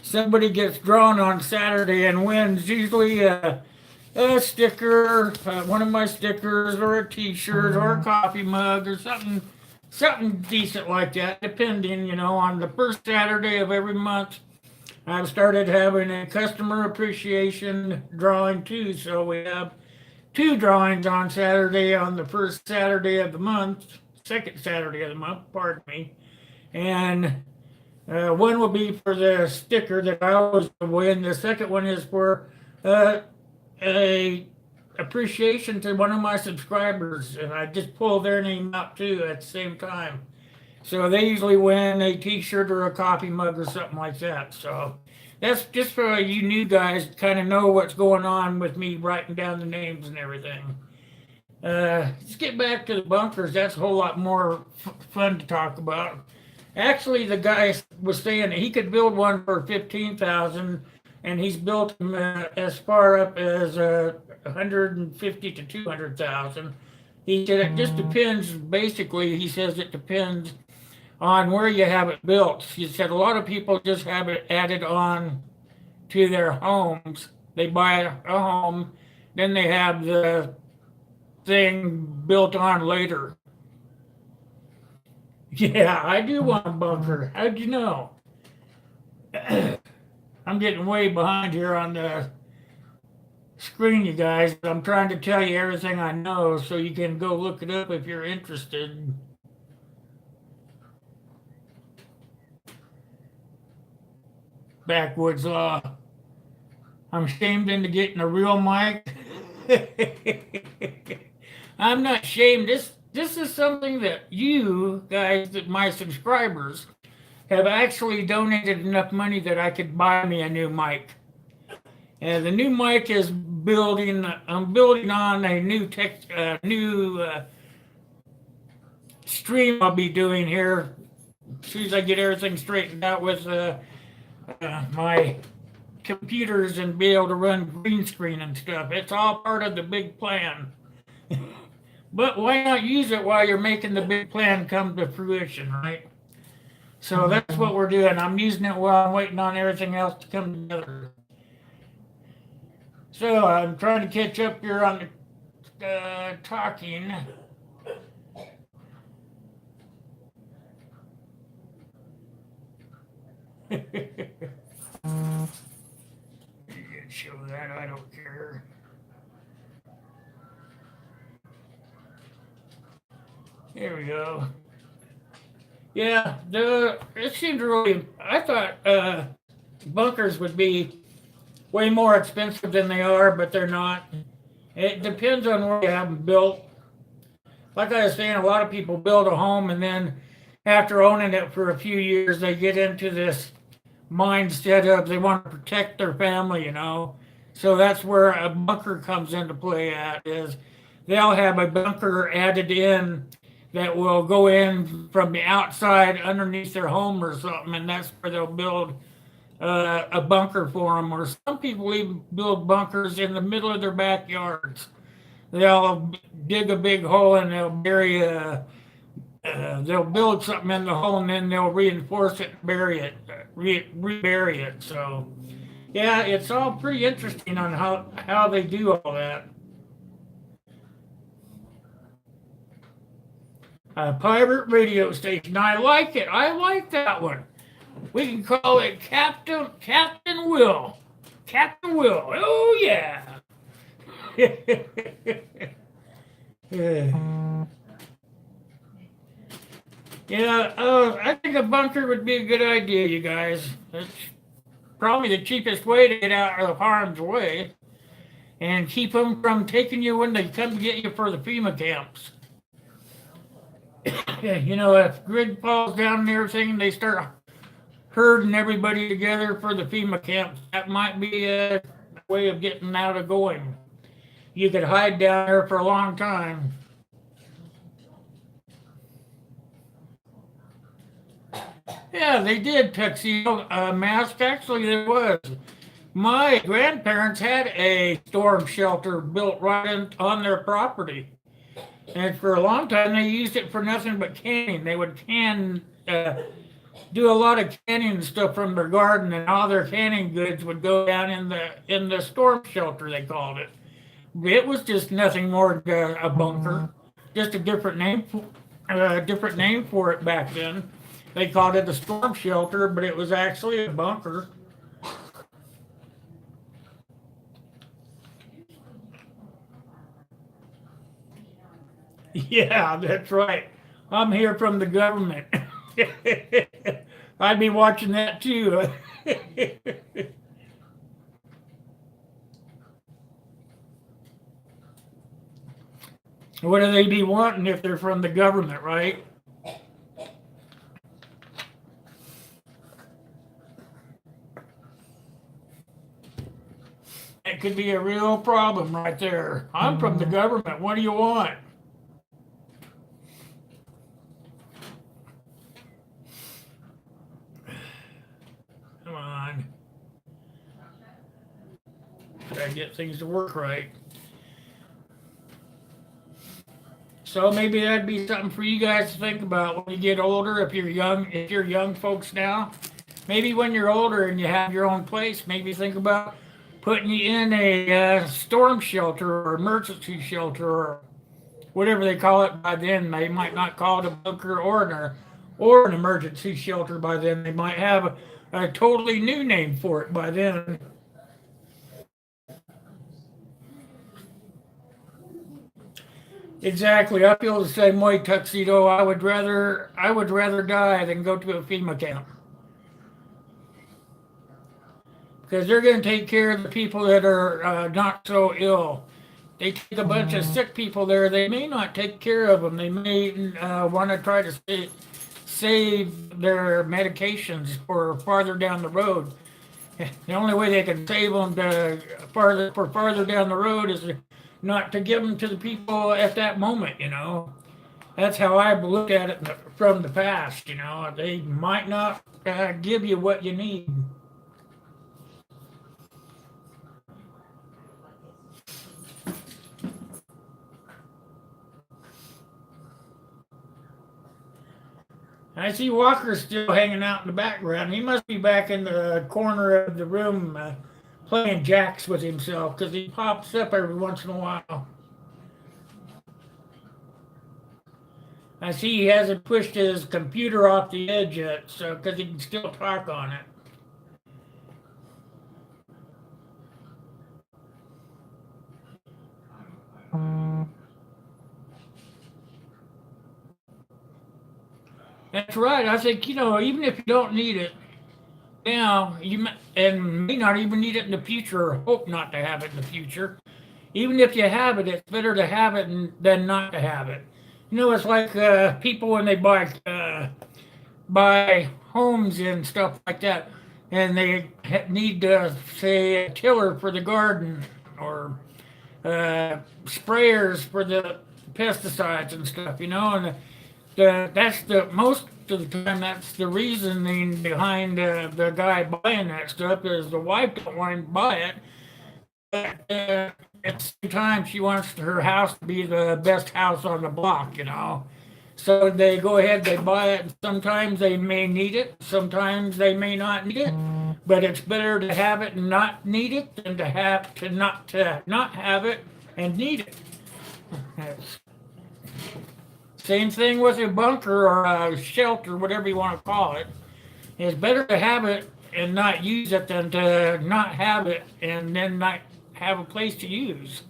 Speaker 1: Somebody gets drawn on Saturday and wins usually a sticker, one of my stickers, or a T-shirt, or a coffee mug, or something decent like that, depending, on the first Saturday of every month. I've started having a customer appreciation drawing too, so we have 2 drawings on Saturday, on the first Saturday of the month, second Saturday of the month, pardon me, and One will be for the sticker that I always win. The second one is for uh, a appreciation to one of my subscribers, and I just pull their name out too at the same time. So they usually win a T-shirt or a coffee mug or something like that. So that's just for you new guys to kind of know what's going on with me writing down the names and everything. Let's get back to the bunkers. That's a whole lot more fun to talk about. Actually, the guy was saying that he could build one for 15,000, and he's built them as far up as 150 to 200,000. He said it just depends. Basically, he says it depends on where you have it built. He said a lot of people just have it added on to their homes. They buy a home, then they have the thing built on later. Yeah, I do want a bunker. How'd you know? I'm getting way behind here on the screen, you guys. I'm trying to tell you everything I know so you can go look it up if you're interested. Backwoods law. I'm shamed into getting a real mic. I'm not shamed. This is something that you guys, that my subscribers, have actually donated enough money that I could buy me a new mic. And the new mic is building. I'm building on a new stream I'll be doing here as soon as I get everything straightened out with my computers and be able to run green screen and stuff. It's all part of the big plan. But why not use it while you're making the big plan come to fruition, right? So that's what we're doing. I'm using it while I'm waiting on everything else to come together. So I'm trying to catch up here on the talking. You can show that, I don't care. Here we go. Yeah, it seemed really. I thought bunkers would be way more expensive than they are, but they're not. It depends on where you have them built. Like I was saying, a lot of people build a home and then after owning it for a few years, they get into this mindset of they want to protect their family, you know. So that's where a bunker comes into play at is they'll have a bunker added in that will go in from the outside underneath their home or something, and that's where they'll build a bunker for them. Or some people even build bunkers in the middle of their backyards. They'll dig a big hole and they'll bury they'll build something in the hole and then they'll reinforce it, bury it, rebury it. So, yeah, it's all pretty interesting on how they do all that. A pirate radio station. I like it. I like that one. We can call it Captain Will. Captain Will. Oh yeah. Yeah, I think a bunker would be a good idea, you guys. It's probably the cheapest way to get out of harm's way and keep them from taking you when they come to get you for the FEMA camps. You know, if grid falls down and everything, they start herding everybody together for the FEMA camps. That might be a way of getting out of going. You could hide down there for a long time. Yeah, they did tuxedo mask. Actually, there was. My grandparents had a storm shelter built right on their property. And for a long time, they used it for nothing but canning. They would do a lot of canning and stuff from their garden, and all their canning goods would go down in the storm shelter. They called it. It was just nothing more than a bunker, just a different name for it back then. They called it a storm shelter, but it was actually a bunker. Yeah, that's right. I'm here from the government. I'd be watching that too. What do they be wanting if they're from the government, right? It could be a real problem right there. I'm from the government. What do you want? Come on. Gotta get things to work right. So maybe that'd be something for you guys to think about when you get older. If you're young folks now, maybe when you're older and you have your own place, maybe think about putting you in a storm shelter or emergency shelter or whatever they call it by then. They might not call it a bunker or an emergency shelter by then. They might have a totally new name for it by then. Exactly. I feel the same way, Tuxedo. I would rather die than go to a FEMA camp because they're going to take care of the people that are not so ill. They take a bunch of sick people there. They may not take care of them. They may want to try to save their medications for farther down the road. The only way they can save them farther down the road is not to give them to the people at that moment. That's how I looked at it from the past. They might not give you what you need. I see Walker still hanging out in the background. He must be back in the corner of the room playing jacks with himself because he pops up every once in a while. I see he hasn't pushed his computer off the edge yet, so because he can still talk on it. That's right. I think even if you don't need it now, and may not even need it in the future, or hope not to have it in the future. Even if you have it, it's better to have it than not to have it. It's like people when they buy homes and stuff like that, and they need to say a tiller for the garden or sprayers for the pesticides and stuff. And that's the most of the time. That's the reasoning behind the guy buying that stuff is the wife don't want him to buy it. But at the same time, she wants her house to be the best house on the block. So they go ahead, they buy it. And sometimes they may need it, sometimes they may not need it. But it's better to have it and not need it than to not have it and need it. That's same thing with a bunker or a shelter, whatever you want to call it. It's better to have it and not use it than to not have it and then not have a place to use.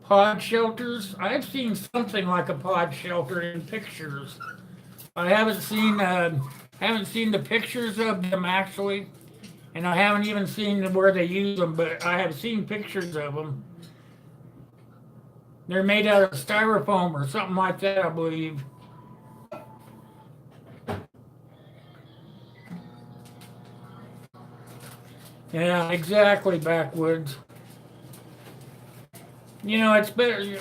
Speaker 1: Pod shelters. I've seen something like a pod shelter in pictures. I haven't seen the pictures of them actually, and I haven't even seen where they use them. But I have seen pictures of them. They're made out of styrofoam or something like that, I believe. Yeah, exactly, backwoods. It's better.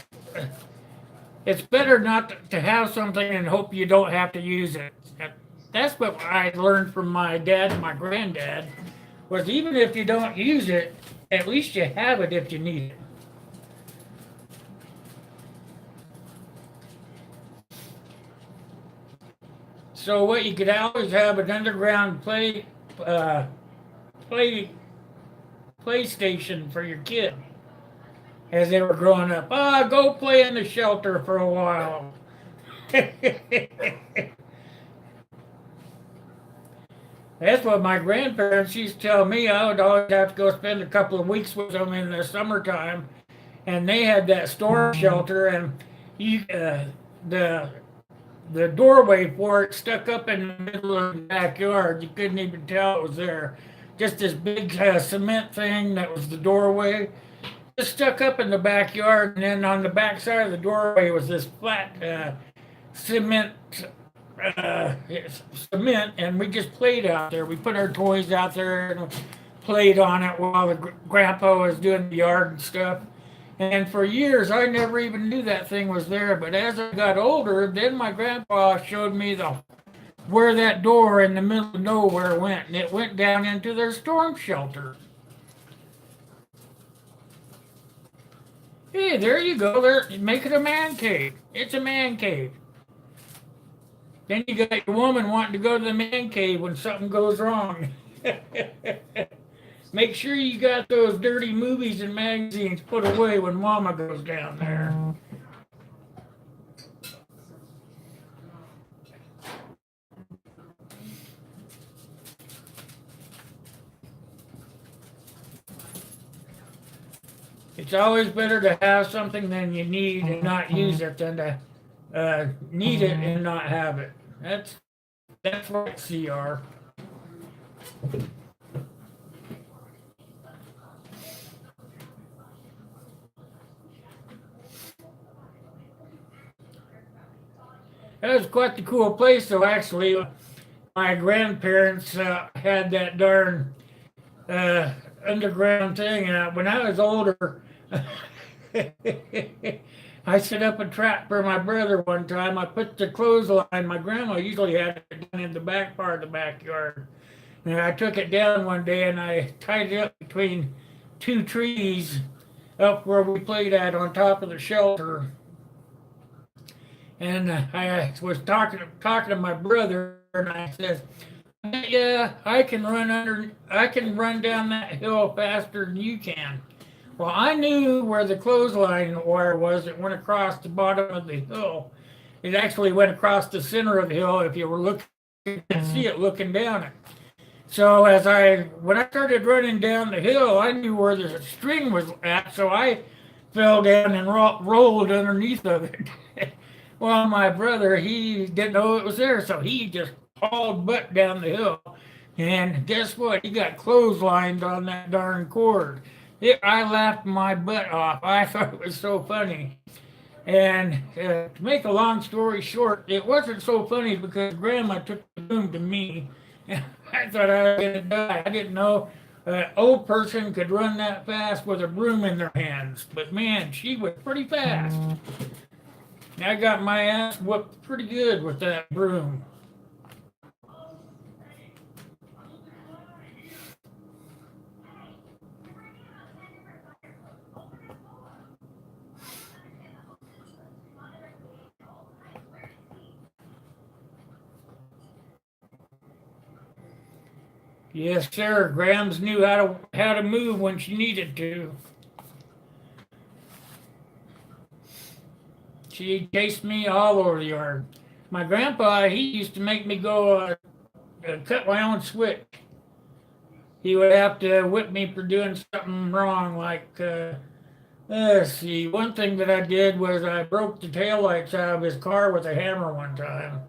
Speaker 1: It's better not to have something and hope you don't have to use it. That's what I learned from my dad and my granddad. Was even if you don't use it, at least you have it if you need it. So what you could always have an underground play PlayStation for your kid as they were growing up. Go play in the shelter for a while. That's what my grandparents used to tell me. I would always have to go spend a couple of weeks with them in the summertime, and they had that storm shelter, and you the the doorway for it stuck up in the middle of the backyard. You couldn't even tell it was there. Just this big cement thing that was the doorway, just stuck up in the backyard, and then on the back side of the doorway was this flat cement cement, and we just played out there. We put our toys out there and played on it while the grandpa was doing the yard and stuff. And for years, I never even knew that thing was there. But as I got older, then my grandpa showed me where that door in the middle of nowhere went, and it went down into their storm shelter. Hey, there you go. There, make it a man cave. It's a man cave. Then you got your woman wanting to go to the man cave when something goes wrong. Make sure you got those dirty movies and magazines put away when Mama goes down there. It's always better to have something than you need and not use it than to need it and not have it. That's right, CR. That was quite the cool place, though. Actually, my grandparents had that darn underground thing, and when I was older, I set up a trap for my brother one time. I put the clothesline. My grandma usually had it down in the back part of the backyard, and I took it down one day and I tied it up between two trees up where we played at on top of the shelter. And I was talking to my brother, and I said, "Yeah, I can run down that hill faster than you can." Well, I knew where the clothesline wire was. It went across the bottom of the hill. It actually went across the center of the hill. If you were looking, you could see it looking down it. So when I started running down the hill, I knew where the string was at. So I fell down and rolled underneath of it. Well, my brother, he didn't know it was there, so he just hauled butt down the hill. And guess what? He got clotheslined on that darn cord. I laughed my butt off. I thought it was so funny. And to make a long story short, it wasn't so funny because Grandma took the broom to me. And I thought I was going to die. I didn't know an old person could run that fast with a broom in their hands. But man, she was pretty fast. I got my ass whooped pretty good with that broom. Yes, sir. Grams knew how to move when she needed to. She chased me all over the yard. My grandpa, he used to make me go cut my own switch. He would have to whip me for doing something wrong, like, let's see, one thing that I did was I broke the taillights out of his car with a hammer one time.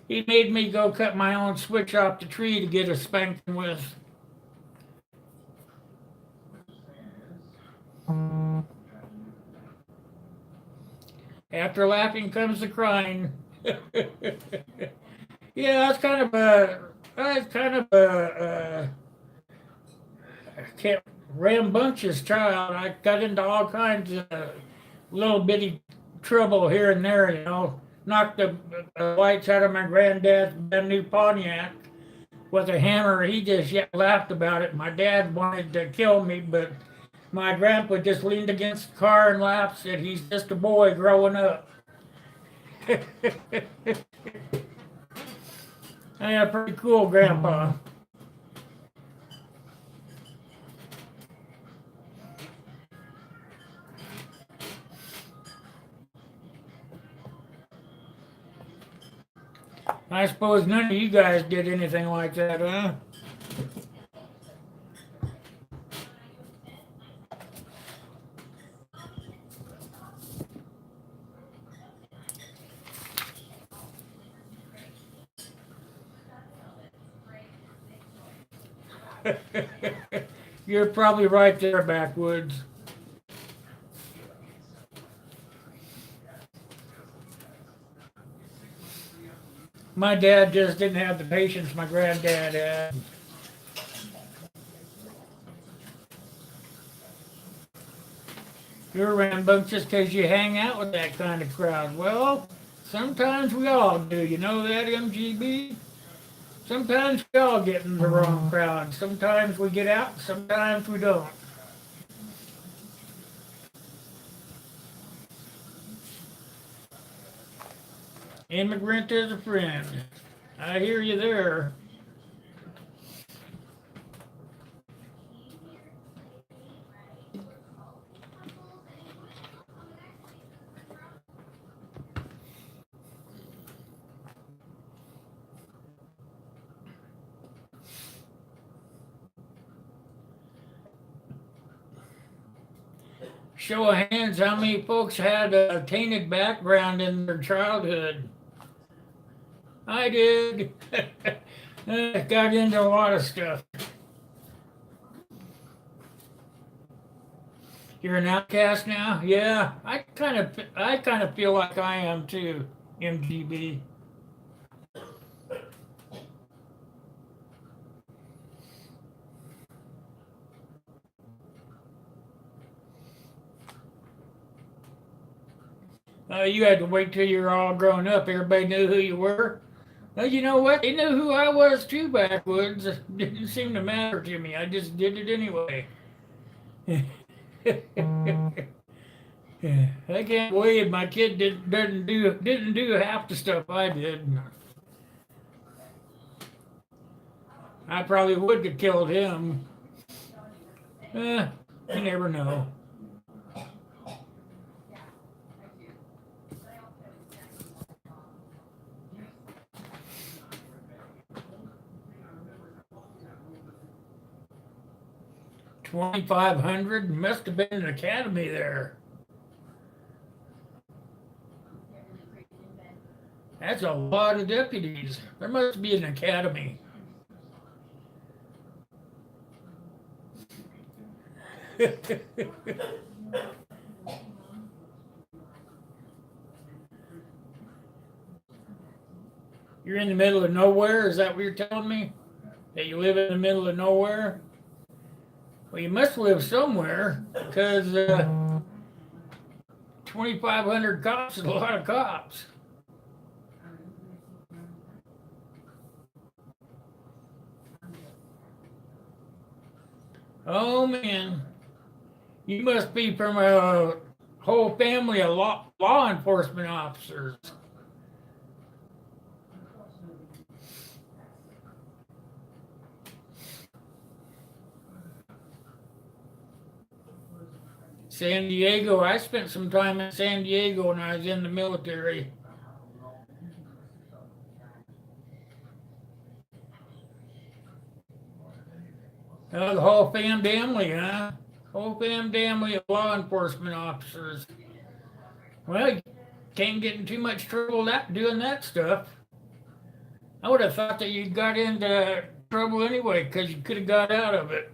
Speaker 1: He made me go cut my own switch off the tree to get a spanking with. After laughing comes the crying. Yeah, that's kind of a rambunctious child. I got into all kinds of little bitty trouble here and there, you know. Knocked the lights out of my granddad's brand new Pontiac with a hammer. He just yet laughed about it. My dad wanted to kill me, but my grandpa just leaned against the car and laughed, said he's just a boy growing up. I had a pretty cool grandpa. I suppose none of you guys did anything like that, huh? You're probably right there, backwoods. My dad just didn't have the patience my granddad had. You're rambunctious because you hang out with that kind of crowd. Well, sometimes we all do. You know that, MGB? Sometimes we all get in the wrong crowd. Sometimes we get out, sometimes we don't. Immigrant is a friend. I hear you there. Show of hands, how many folks had a tainted background in their childhood? I did. Got into a lot of stuff. You're an outcast now? Yeah, I kind of feel like I am too, MGB. You had to wait till you were all grown up. Everybody knew who you were. Well, you know what? They knew who I was too, backwoods. It didn't seem to matter to me. I just did it anyway. I can't believe my kid didn't do half the stuff I did. I probably would have killed him. You never know. 2,500 must have been an academy there. That's a lot of deputies. There must be an academy. You're in the middle of nowhere? Is that what you're telling me? That you live in the middle of nowhere? Well, you must live somewhere because 2,500 cops is a lot of cops. Oh man, you must be from a whole family of law enforcement officers. San Diego, I spent some time in San Diego when I was in the military. The whole family, huh? Whole family of law enforcement officers. Well, you can't get in too much trouble doing that stuff. I would have thought that you got into trouble anyway because you could have got out of it.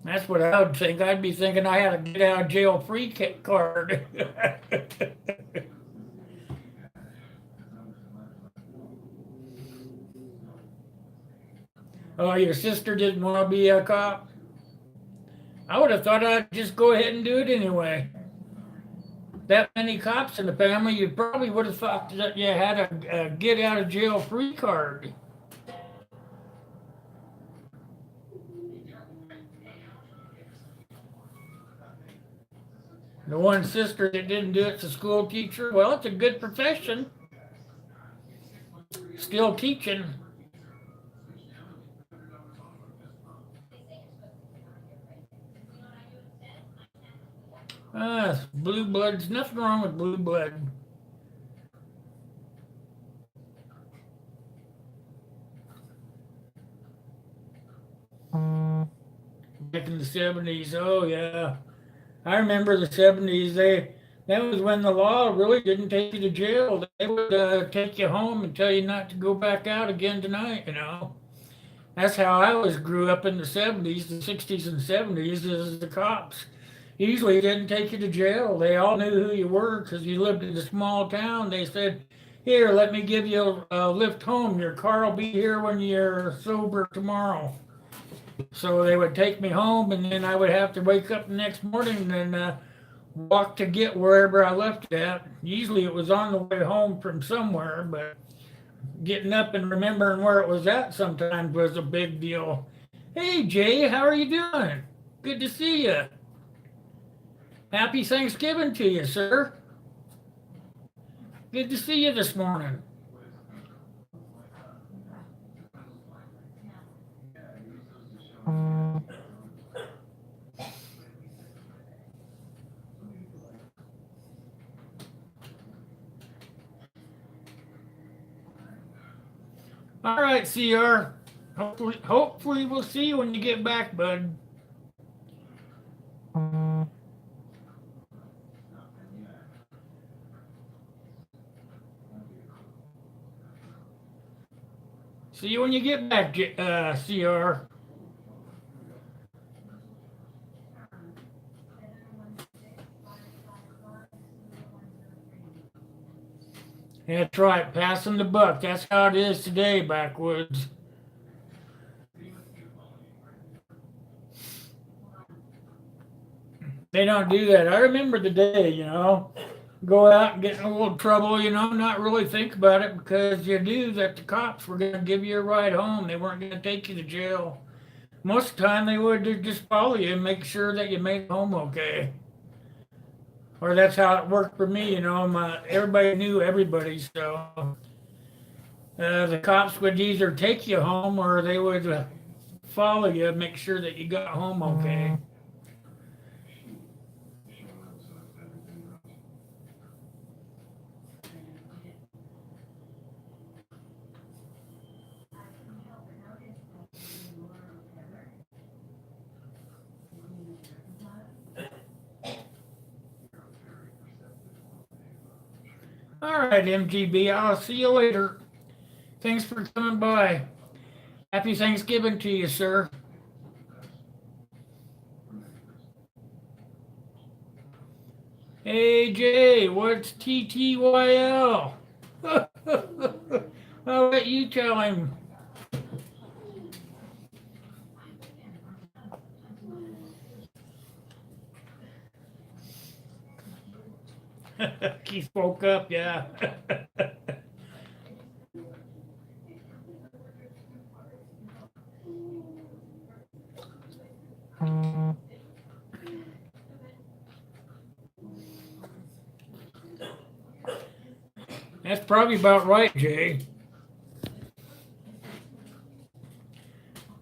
Speaker 1: That's what I would think. I'd be thinking I had a get out of jail free card. Oh, your sister didn't want to be a cop? I would have thought I'd just go ahead and do it anyway. That many cops in the family, you probably would have thought that you had a get out of jail free card. The one sister that didn't do it's a school teacher. Well, it's a good profession. Still teaching. Blue blood's nothing wrong with blue blood. Back in the 70s, oh yeah. I remember the 70s. That was when the law really didn't take you to jail. They would take you home and tell you not to go back out again tonight, you know. That's how I was grew up in the 70s, the 60s and 70s, is the cops usually didn't take you to jail. They all knew who you were because you lived in a small town. They said, here, let me give you a lift home. Your car will be here when you're sober tomorrow. So they would take me home, and then I would have to wake up the next morning and walk to get wherever I left it at. Usually it was on the way home from somewhere, but getting up and remembering where it was at sometimes was a big deal. Hey, Jay, how are you doing? Good to see you. Happy Thanksgiving to you, sir. Good to see you this morning. All right, CR. Hopefully we'll see you when you get back, bud. See you when you get back, CR. That's right, passing the buck. That's how it is today, backwoods. They don't do that. I remember the day, you know, go out and get in a little trouble, you know, not really think about it because you knew that the cops were going to give you a ride home. They weren't going to take you to jail. Most of the time, they would just follow you and make sure that you made it home okay. Or that's how it worked for me, you know. Everybody knew everybody, so the cops would either take you home or they would follow you and make sure that you got home okay. All right, MGB, I'll see you later. Thanks for coming by. Happy Thanksgiving to you, sir. Hey, Jay, what's TTYL? I'll let you tell him. He spoke up, yeah. That's probably about right, Jay.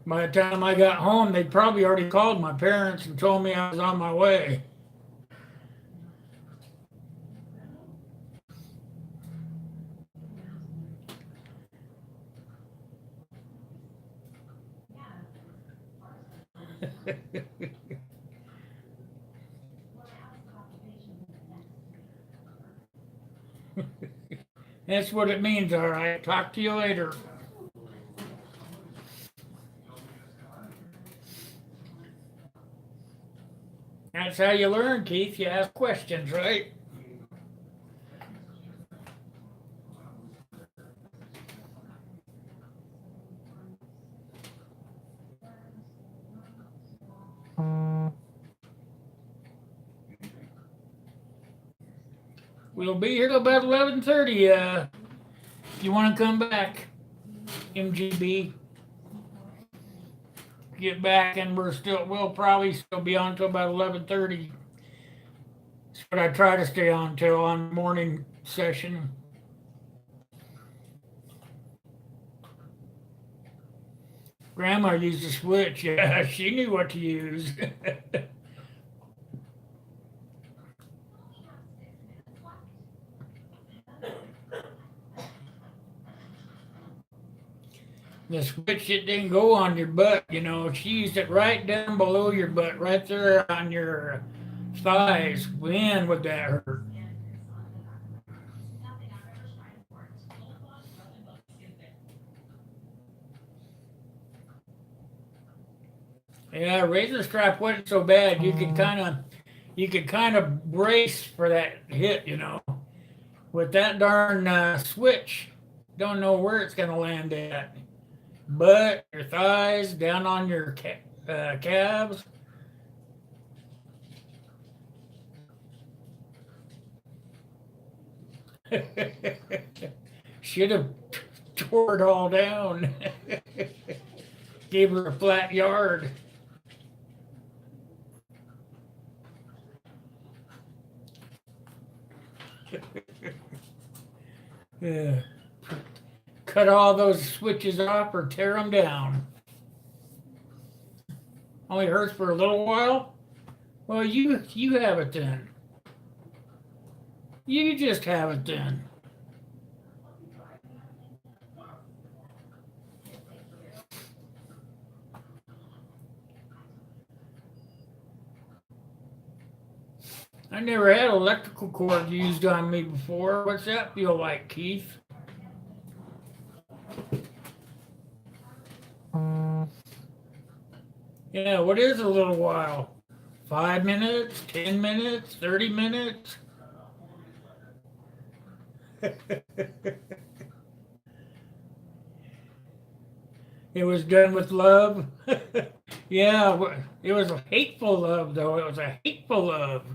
Speaker 1: By the time I got home, they'd probably already called my parents and told me I was on my way. That's what it means, all right. Talk to you later. That's how you learn, Keith. You ask questions, right? We'll be here till about 11:30. If you want to come back, MGB, get back, and we'll probably still be on till about 11:30. That's what I try to stay on till on morning session. Grandma used a switch. Yeah, she knew what to use. The switch, it didn't go on your butt, you know. She used it right down below your butt, right there on your thighs. Man, would that hurt. Yeah, razor strap wasn't so bad. You could kind of brace for that hit, you know. With that darn switch, don't know where it's gonna land at. Butt, your thighs, down on your calves. Should have tore it all down. Gave her a flat yard. Yeah. Cut all those switches off or tear them down. Only hurts for a little while. Well, you have it then. You just have it then. I never had electrical cord used on me before. What's that feel like, Keith? Yeah, what is a little while? 5 minutes, 10 minutes, 30 minutes? It was done with love. Yeah, it was a hateful love, though. It was a hateful love.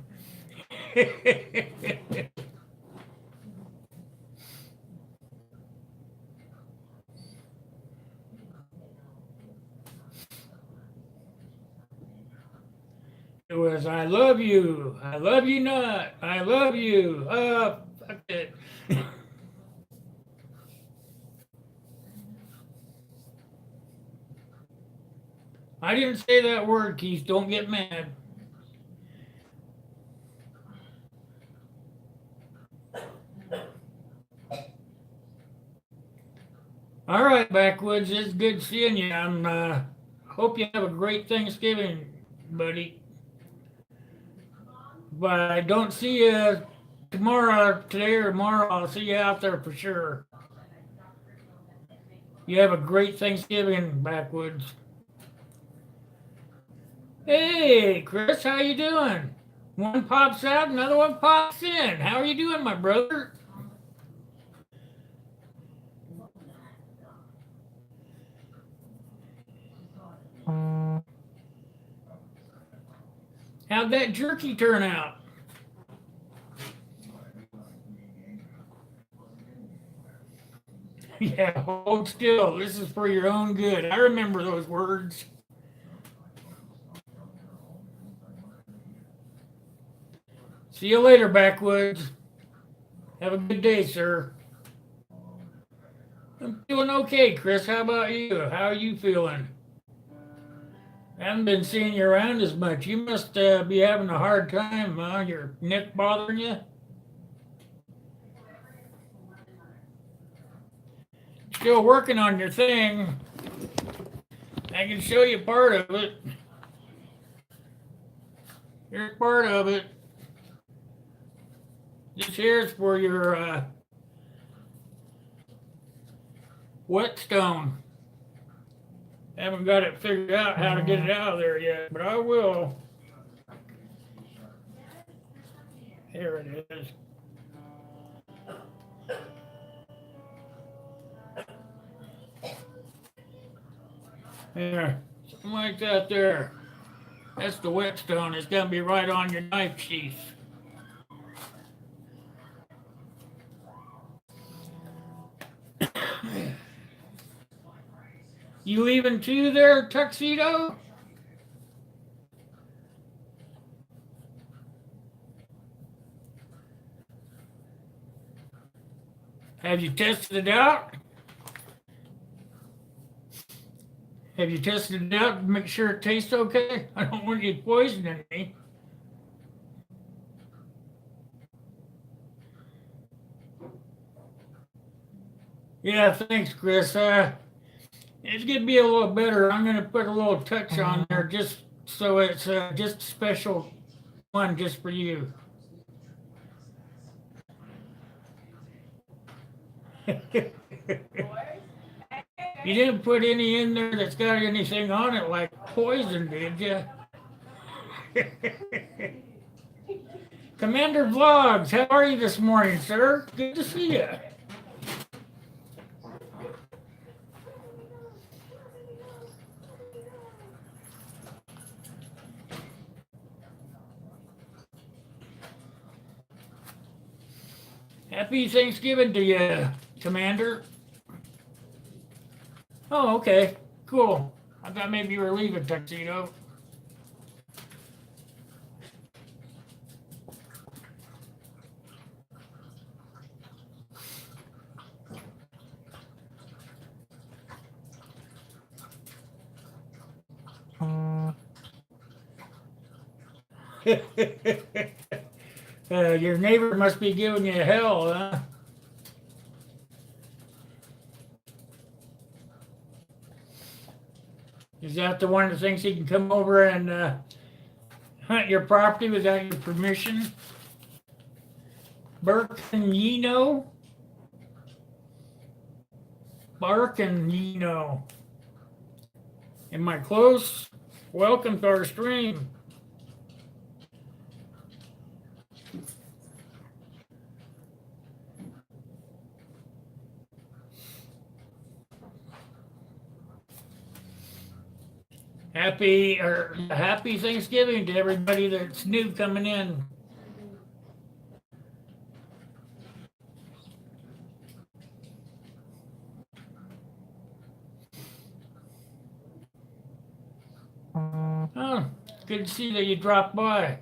Speaker 1: It was, I love you not, I love you. Fuck it. I didn't say that word, Keith. Don't get mad. All right, Backwoods. It's good seeing you. Hope you have a great Thanksgiving, buddy. But I don't see you tomorrow, today or tomorrow. I'll see you out there for sure. You have a great Thanksgiving, Backwoods. Hey, Chris, how you doing? One pops out, another one pops in. How are you doing, my brother? How'd that jerky turn out? Yeah, hold still. This is for your own good. I remember those words. See you later, Backwoods. Have a good day, sir. I'm feeling okay, Chris. How about you? How are you feeling? I haven't been seeing you around as much. You must be having a hard time, huh? Your neck bothering you? Still working on your thing. I can show you part of it. Here's part of it. This here's for your whetstone. Haven't got it figured out how to get it out of there yet, but I will. Here it is. There, something like that there. That's the whetstone. It's gonna be right on your knife sheath. You leaving too there, Tuxedo? Have you tested it out? Have you tested it out to make sure it tastes okay? I don't want you poisoning me. Yeah, thanks, Chris. It's gonna be a little better. I'm gonna put a little touch on there just so it's just a special one just for you. You didn't put any in there that's got anything on it like poison, did you? Commander Vlogs, how are you this morning, sir? Good to see you. Happy Thanksgiving to you, Commander. Oh, okay. Cool. I thought maybe you were leaving, Tuxedo. Your neighbor must be giving you hell, huh? Is that the one that thinks he can come over and hunt your property without your permission? Bark-and-Yino? Bark-and-Yino. Am I close? Welcome to our stream. Happy Thanksgiving to everybody that's new coming in. Oh, good to see that you dropped by.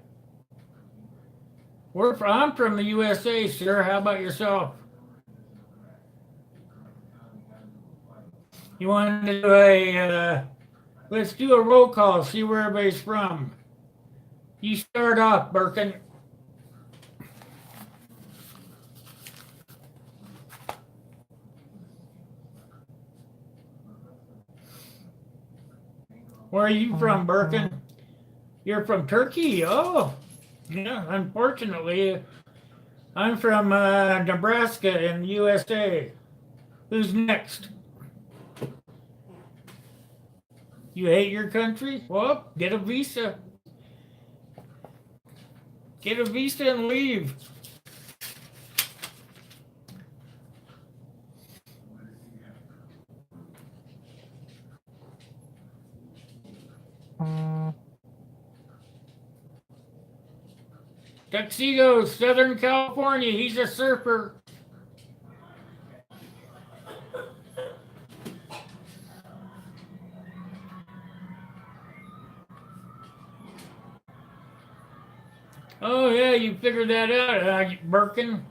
Speaker 1: I'm from the USA, sir. How about yourself? You want to do let's do a roll call, see where everybody's from. You start off, Birkin. Where are you from, Birkin? You're from Turkey? Oh, yeah, unfortunately. I'm from Nebraska in the USA. Who's next? You hate your country? Well, get a visa. Get a visa and leave. Tuxedo, Southern California. He's a surfer. Oh, yeah, you figured that out, Birkin.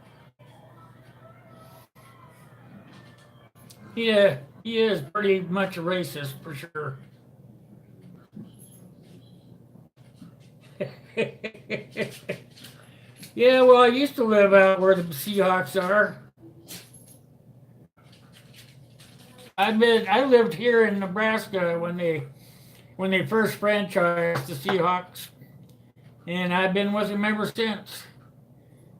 Speaker 1: Yeah, he is pretty much a racist, for sure. Yeah, well, I used to live out where the Seahawks are. I lived here in Nebraska when they first franchised the Seahawks, and I've been with them ever since.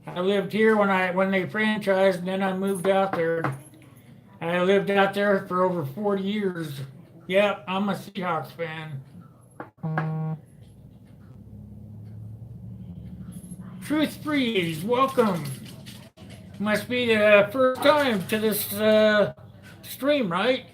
Speaker 1: I lived here when they franchised, and then I moved out there. I lived out there for over 40 years. Yep, I'm a Seahawks fan. Truth Freeze, welcome. Must be the first time to this stream, right?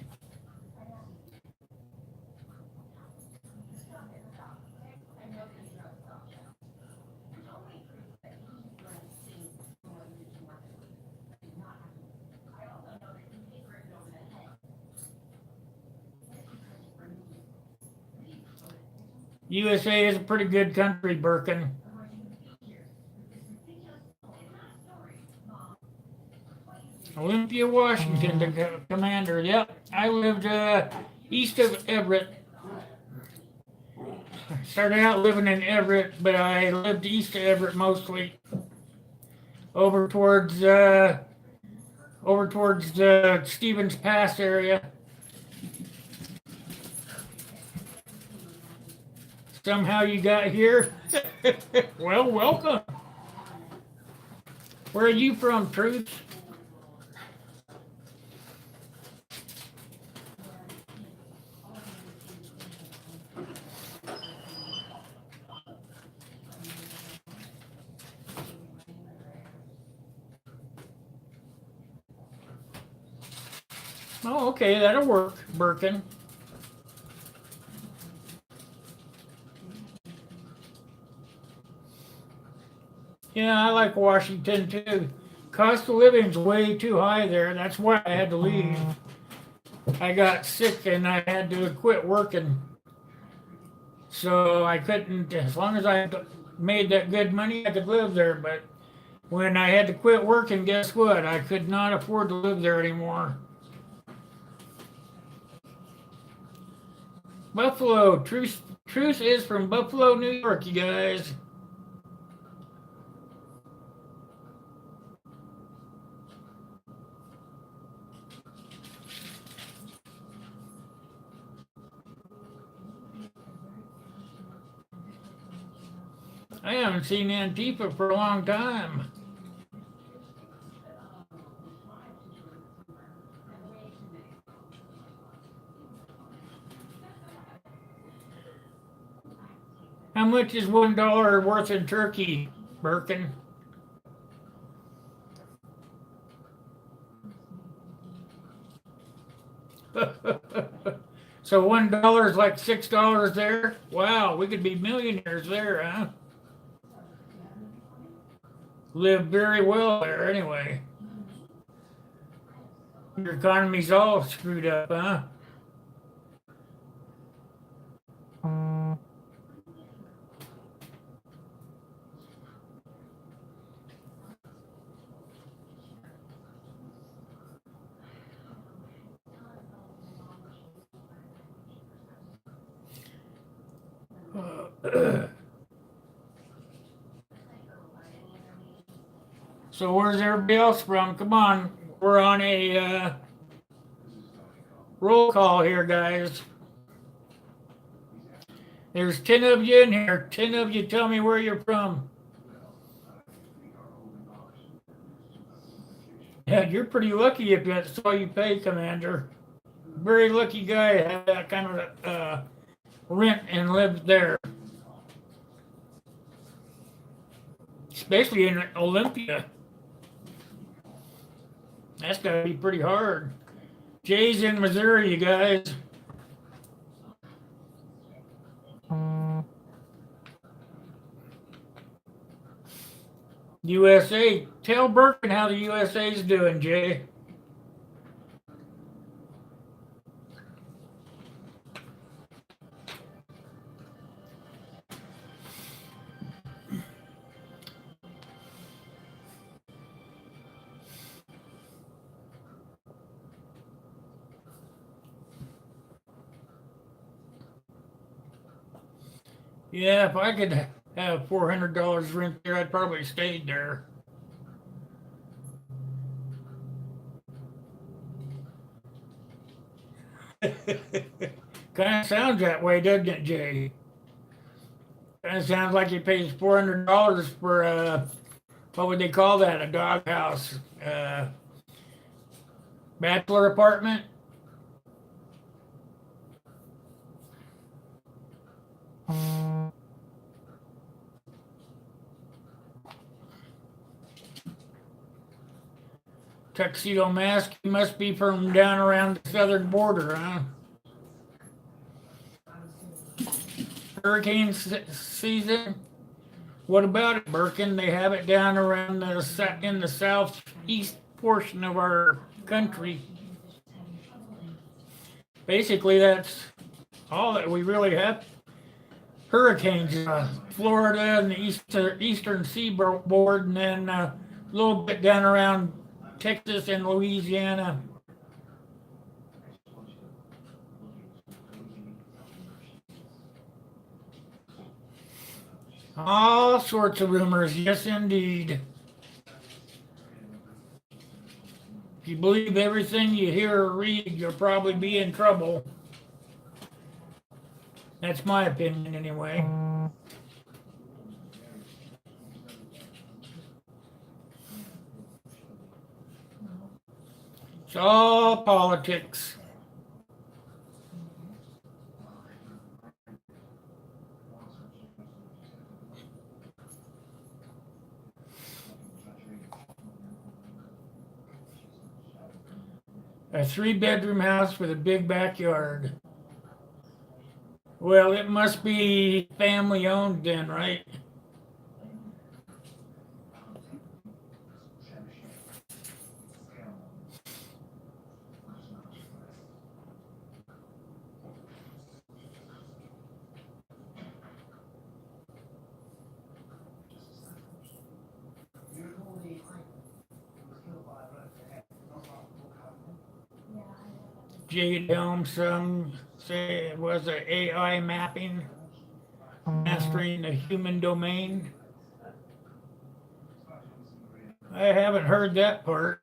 Speaker 1: USA is a pretty good country, Birkin. Olympia, Washington, the commander. Yep, I lived east of Everett. Started out living in Everett, but I lived east of Everett mostly. Over towards Stevens Pass area. Somehow you got here. Well, welcome. Where are you from, Truth? Oh, okay, that'll work, Birkin. Yeah, I like Washington too. Cost of living's way too high there. That's why I had to leave. I got sick and I had to quit working. So I couldn't, as long as I made that good money, I could live there. But when I had to quit working, guess what? I could not afford to live there anymore. Buffalo, truth is from Buffalo, New York, you guys. I haven't seen Antifa for a long time. How much is $1 worth in turkey, Birkin? So $1 is like $6 there. Wow, we could be millionaires there, huh? Live very well there anyway. Your economy's all screwed up, huh? So where's everybody else from? Come on, we're on a roll call here, guys. There's 10 of you in here. 10 of you tell me where you're from. Yeah, you're pretty lucky if that's all you pay, Commander. Very lucky guy to have that kind of rent and live there. Especially in Olympia. That's gotta be pretty hard. Jay's in Missouri, you guys. USA. Tell Birkin how the USA's doing, Jay. Yeah, if I could have $400 rent there, I'd probably stayed there. Kind of sounds that way, doesn't it, Jay? Kind of sounds like he pays $400 for what would they call that? A doghouse, bachelor apartment. Tuxedo Mask. He must be from down around the southern border, huh? Hurricane season. What about it, Birkin? They have it down around in the southeast portion of our country. Basically, that's all that we really have. Hurricanes, Florida and the eastern seaboard, and then a little bit down around Texas and Louisiana. All sorts of rumors, yes, indeed. If you believe everything you hear or read, you'll probably be in trouble. That's my opinion, anyway. It's all politics. A 3-bedroom house with a big backyard. Well, it must be family owned then, right? Jade Helm, some say it was a AI mapping, mastering the human domain. I haven't heard that part.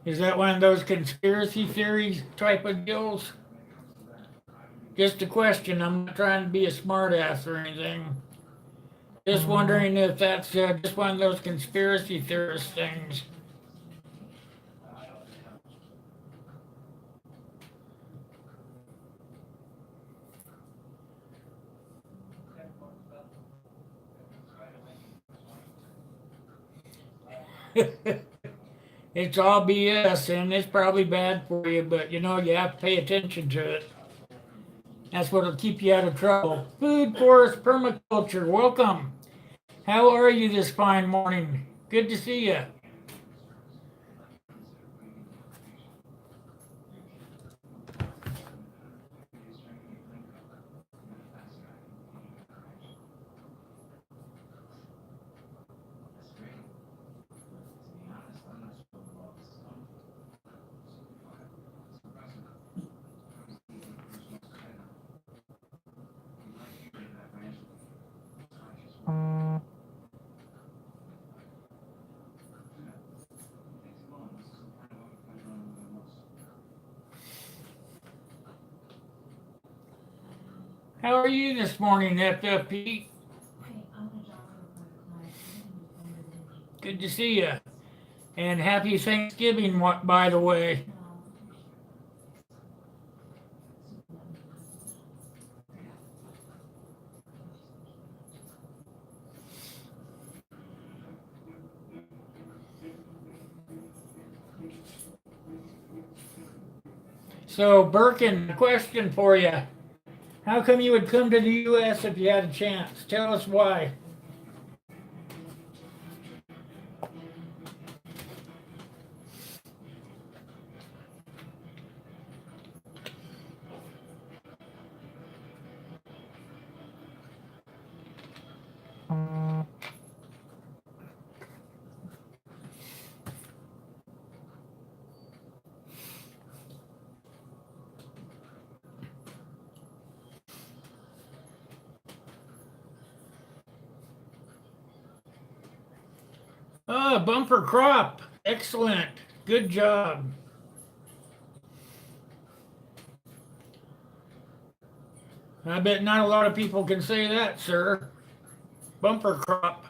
Speaker 1: Is that one of those conspiracy theories type of deals? Just a question. I'm not trying to be a smartass or anything. Just wondering if that's just one of those conspiracy theorist things. It's all BS and it's probably bad for you, but you have to pay attention to it. That's what'll keep you out of trouble. Food Forest Permaculture, welcome. How are you this fine morning? Good to see you. How are you this morning, FFP? Good to see you. And happy Thanksgiving, by the way. So, Birkin, a question for you. How come you would come to the U.S. if you had a chance? Tell us why. Oh, bumper crop. Excellent. Good job. I bet not a lot of people can say that, sir. Bumper crop.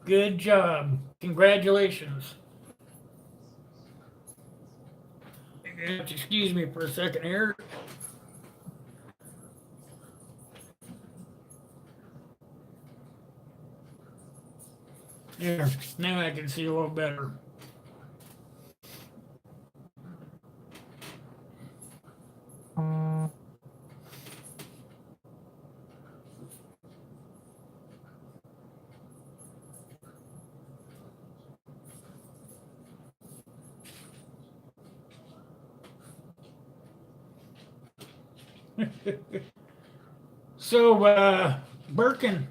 Speaker 1: Good job. Congratulations. Excuse me for a second here. There, now I can see a little better. So, Birkin,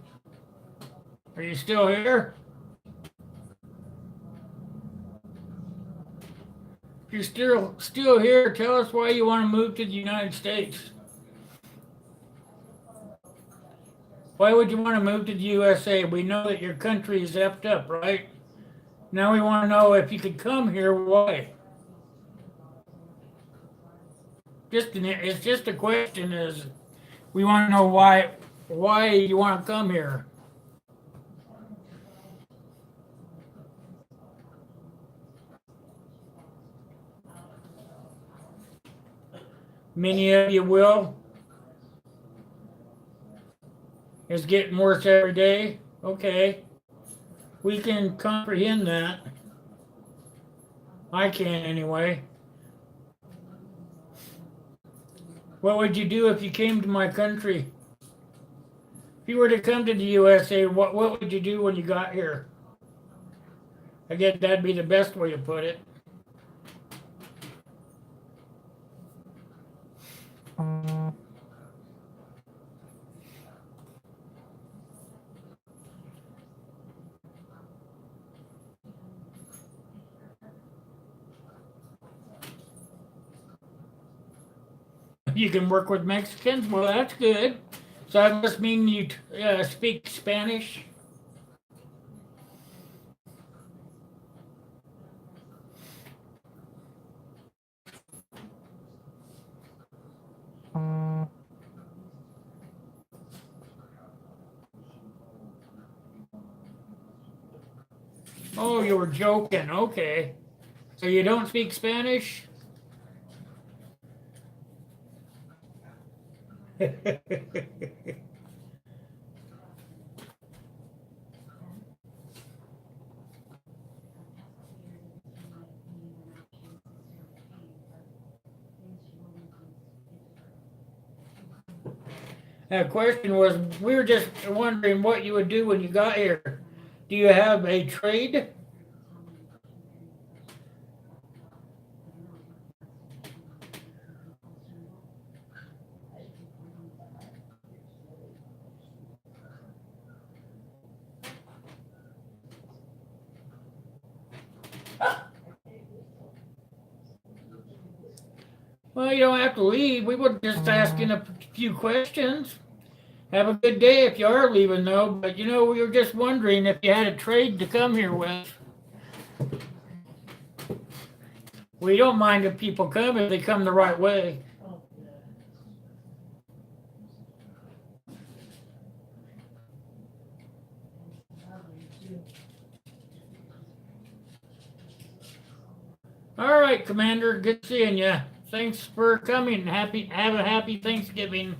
Speaker 1: are you still here? If you're still here, tell us why you want to move to the United States. Why would you want to move to the USA? We know that your country is effed up, right? Now we want to know if you could come here, why? It's just a question. Is we want to know why you want to come here. Many of you will. It's getting worse every day. Okay. We can comprehend that. I can anyway. What would you do if you came to my country? If you were to come to the USA, what would you do when you got here? I guess that'd be the best way to put it. You can work with Mexicans? Well, that's good. So that must mean you speak Spanish? Oh, you were joking. Okay. So you don't speak Spanish? The question was, we were just wondering what you would do when you got here. Do you have a trade? Well, you don't have to leave. We were just asking a few questions. Have a good day if you are leaving, though. But we were just wondering if you had a trade to come here with. We don't mind if people come if they come the right way. All right, Commander. Good seeing you. Thanks for coming. Have a happy Thanksgiving.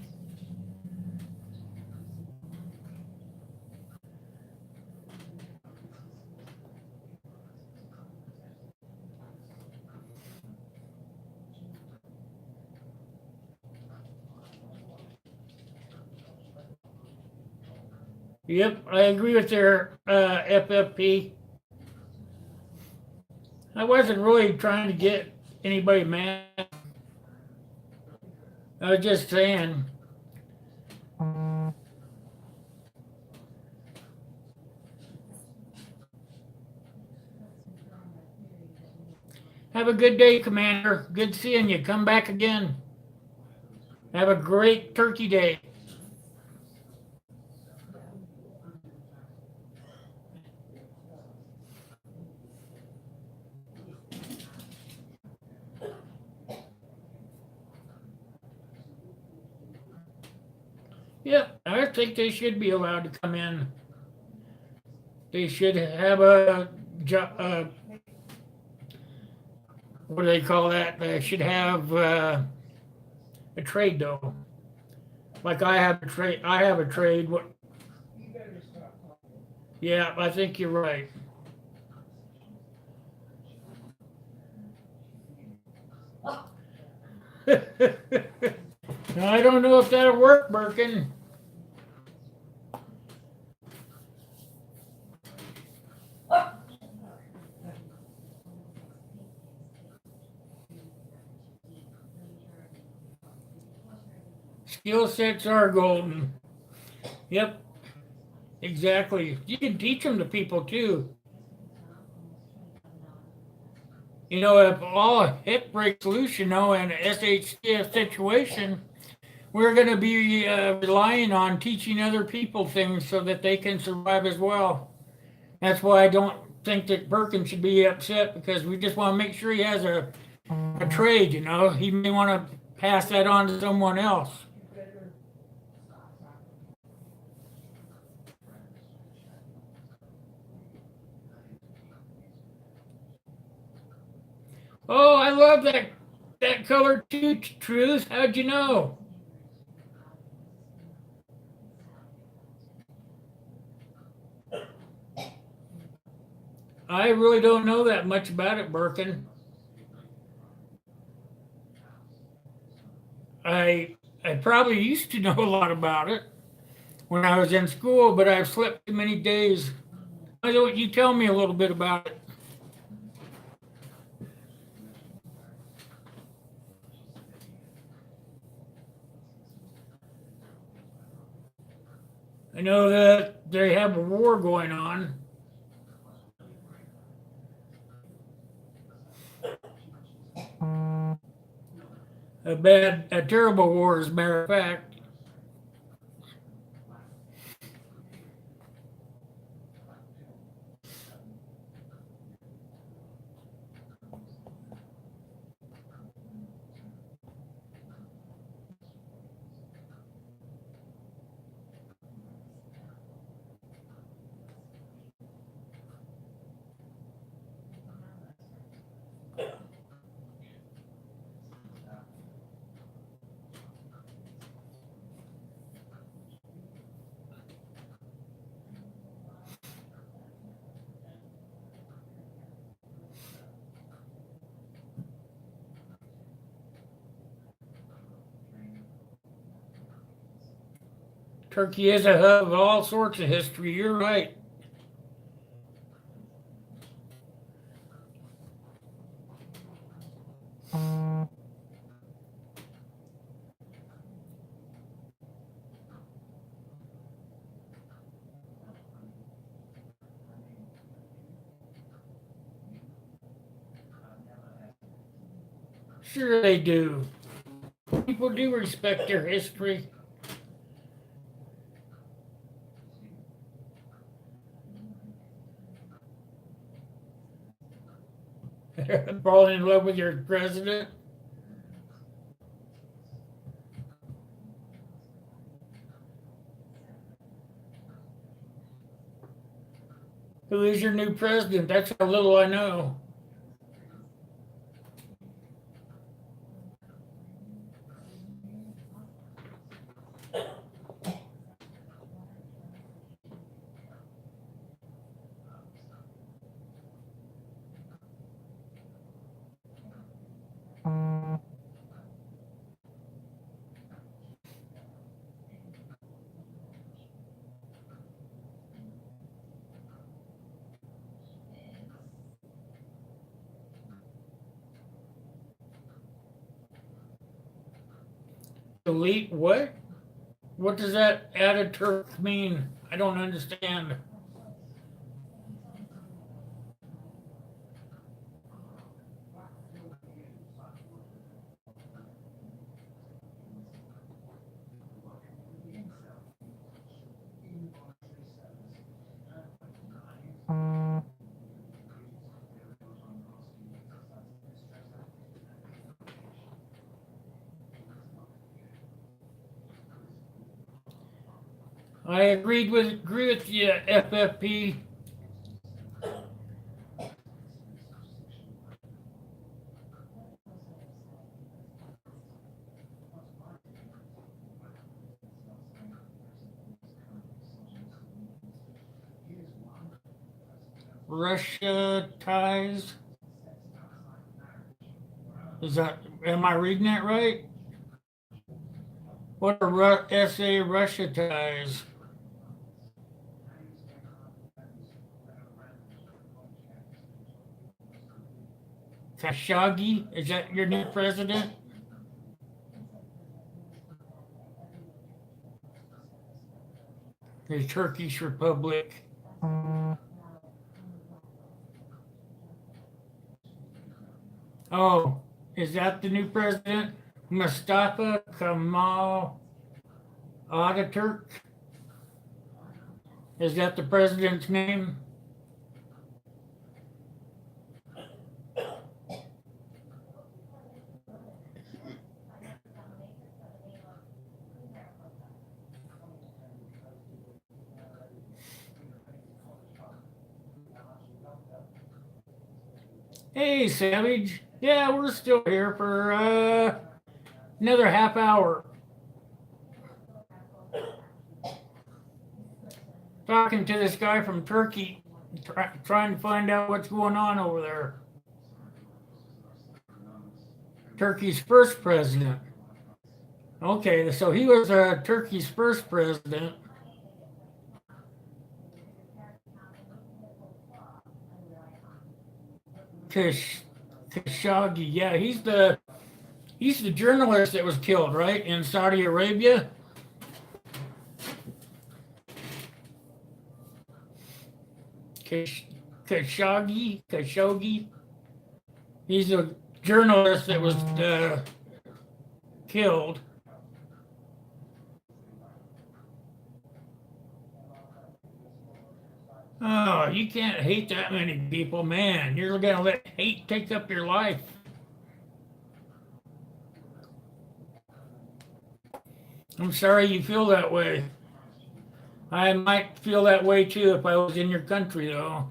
Speaker 1: Yep, I agree with their FFP. I wasn't really trying to get anybody mad. I was just saying. Have a good day, Commander. Good seeing you. Come back again. Have a great Turkey Day. Yep, I think they should be allowed to come in. They should have a what do they call that? They should have a trade though. Like I have a trade. I have a trade. What? Yeah, I think you're right. Now, I don't know if that'll work, Birkin. Skill sets are golden. Yep, exactly. You can teach them to people too. If all hit breaks loose, in an SHTF situation, we're going to be relying on teaching other people things so that they can survive as well. That's why I don't think that Birkin should be upset, because we just want to make sure he has a trade. He may want to pass that on to someone else. Oh, I love that color too, Truth. How'd you know? I really don't know that much about it, Birkin. I probably used to know a lot about it when I was in school, but I've slept too many days. Why don't you tell me a little bit about it? I know that they have a war going on. A terrible war, as a matter of fact. Turkey is a hub of all sorts of history. You're right. Sure, they do. People do respect their history. Falling in love with your president. Who is your new president? That's how little I know. Elite what? What does that Ataturk mean? I don't understand. I agree with you, FFP. Russia ties. Is that am I reading that right? What are SA Russia ties? Khashoggi? Is that your new president? The Turkish Republic. Oh, is that the new president? Mustafa Kemal Ataturk? Is that the president's name? Hey, Savage. Yeah, we're still here for another half hour talking to this guy from Turkey. Trying to find out what's going on over there. Turkey's first president. Okay, so he was Turkey's first president. Khashoggi. Yeah, he's the journalist that was killed, right, in Saudi Arabia. Khashoggi. He's a journalist that was killed. Oh, you can't hate that many people, man. You're gonna let hate take up your life. I'm sorry you feel that way. I might feel that way too if I was in your country, though.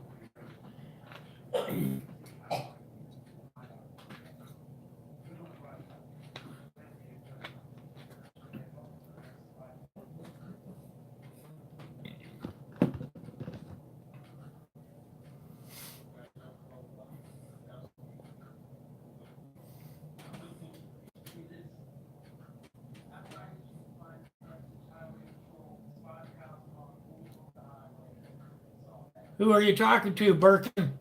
Speaker 1: Who are you talking to, Birkin?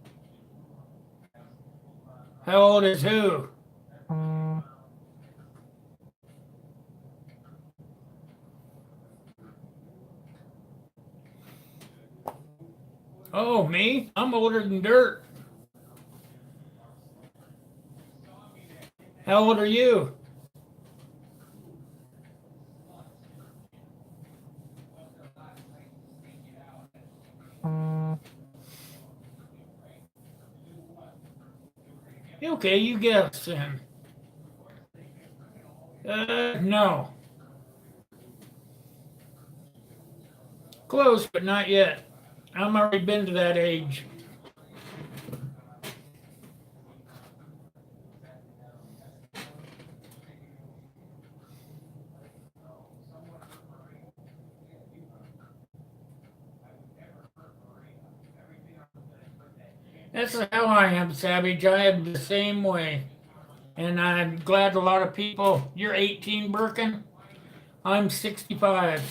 Speaker 1: How old is who? Oh, me? I'm older than dirt. How old are you? Okay, you guess then. No. Close, but not yet. I'm already been to that age. That's how I am, Savage. I am the same way. And I'm glad a lot of people. You're 18, Birkin. I'm 65.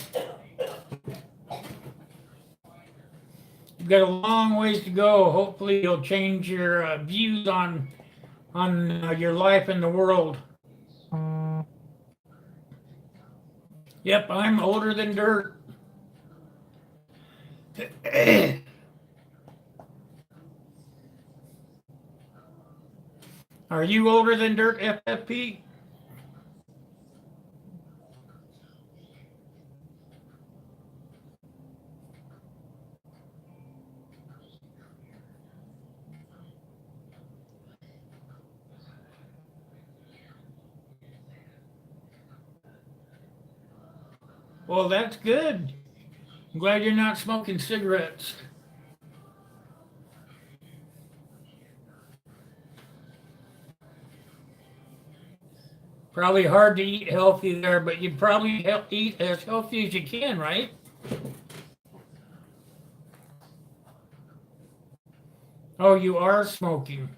Speaker 1: You've got a long ways to go. Hopefully, you'll change your views on your life in the world. Yep, I'm older than dirt. Are you older than dirt, FFP? Well, that's good. I'm glad you're not smoking cigarettes. Probably hard to eat healthy there, but you probably eat as healthy as you can, right? Oh, you are smoking.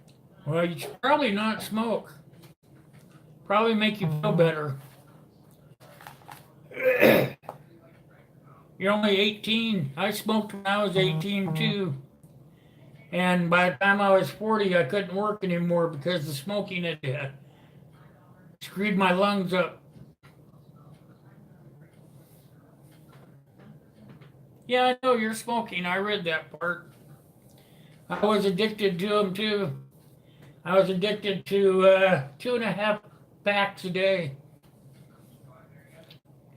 Speaker 1: Well, you should probably not smoke. Probably make you feel better. You're only 18. I smoked when I was 18 too. And by the time I was 40, I couldn't work anymore because the smoking had screwed my lungs up. Yeah, I know you're smoking. I read that part. I was addicted to them too. I was addicted to 2.5 packs a day.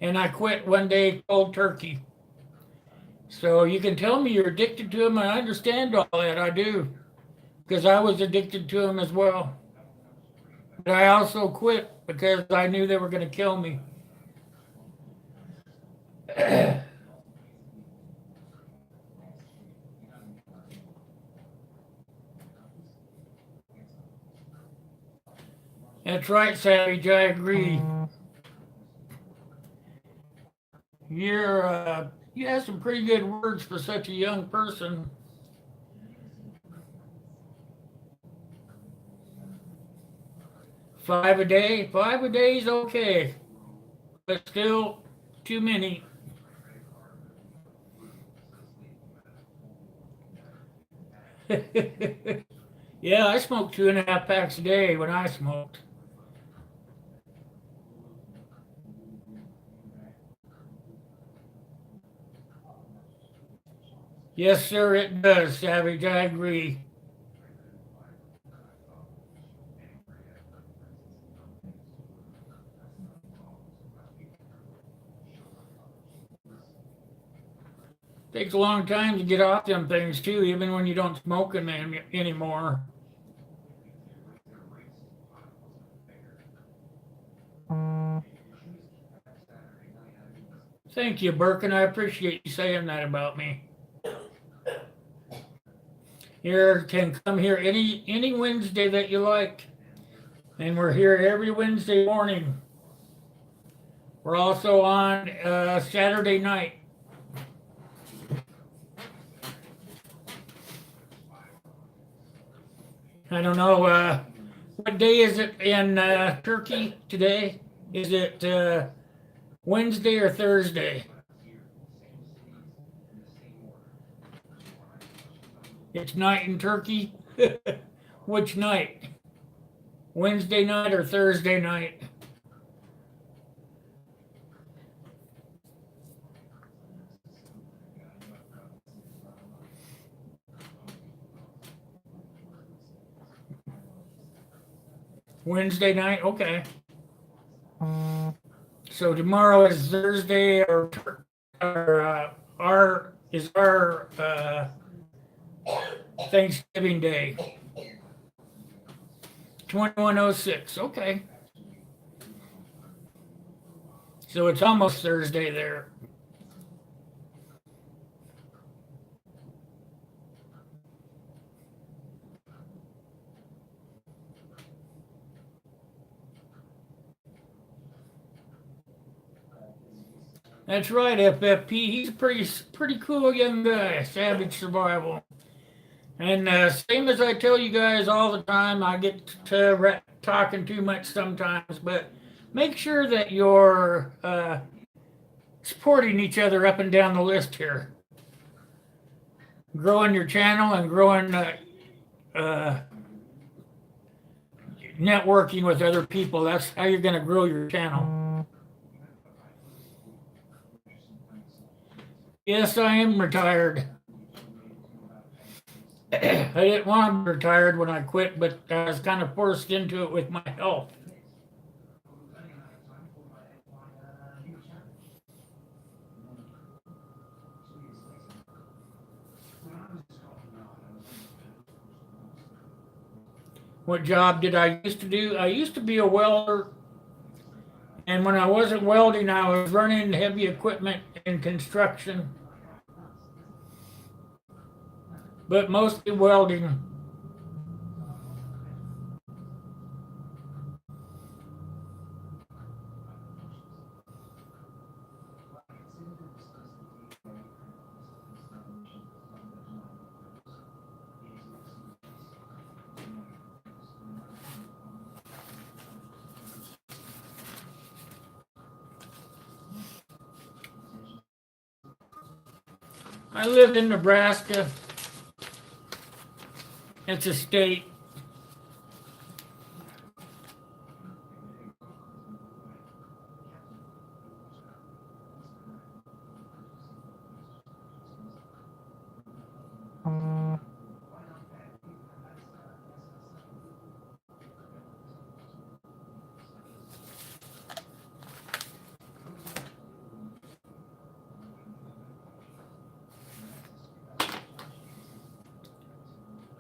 Speaker 1: And I quit one day cold turkey. So you can tell me you're addicted to them, and I understand all that. I do. Because I was addicted to them as well. But I also quit because I knew they were going to kill me. That's right, Savage. I agree. You have some pretty good words for such a young person. 5 a day? 5 a day is okay, but still too many. Yeah, I smoked 2.5 packs a day when I smoked. Yes, sir, it does, Savage. I agree. Takes a long time to get off them things too, even when you don't smoke them anymore. Thank you, Birkin. I appreciate you saying that about me. You can come here any Wednesday that you like, and we're here every Wednesday morning. We're also on Saturday night. I don't know what day is it in Turkey today. Is it Wednesday or Thursday? It's night in Turkey. Which night? Wednesday night or Thursday night? Wednesday night. Okay. So tomorrow is Thursday, or our Thanksgiving Day. 2106. Okay. So it's almost Thursday there. That's right, FFP. He's a pretty cool young guy. Savage Survival. And same as I tell you guys all the time, I get to talking too much sometimes, but make sure that you're supporting each other up and down the list here. Growing your channel and growing uh, networking with other people. That's how you're going to grow your channel. Yes, I am retired. I didn't want to be retired when I quit, but I was kind of forced into it with my health. What job did I used to do? I used to be a welder, and when I wasn't welding, I was running heavy equipment in construction, but mostly welding. I lived in Nebraska. It's a state.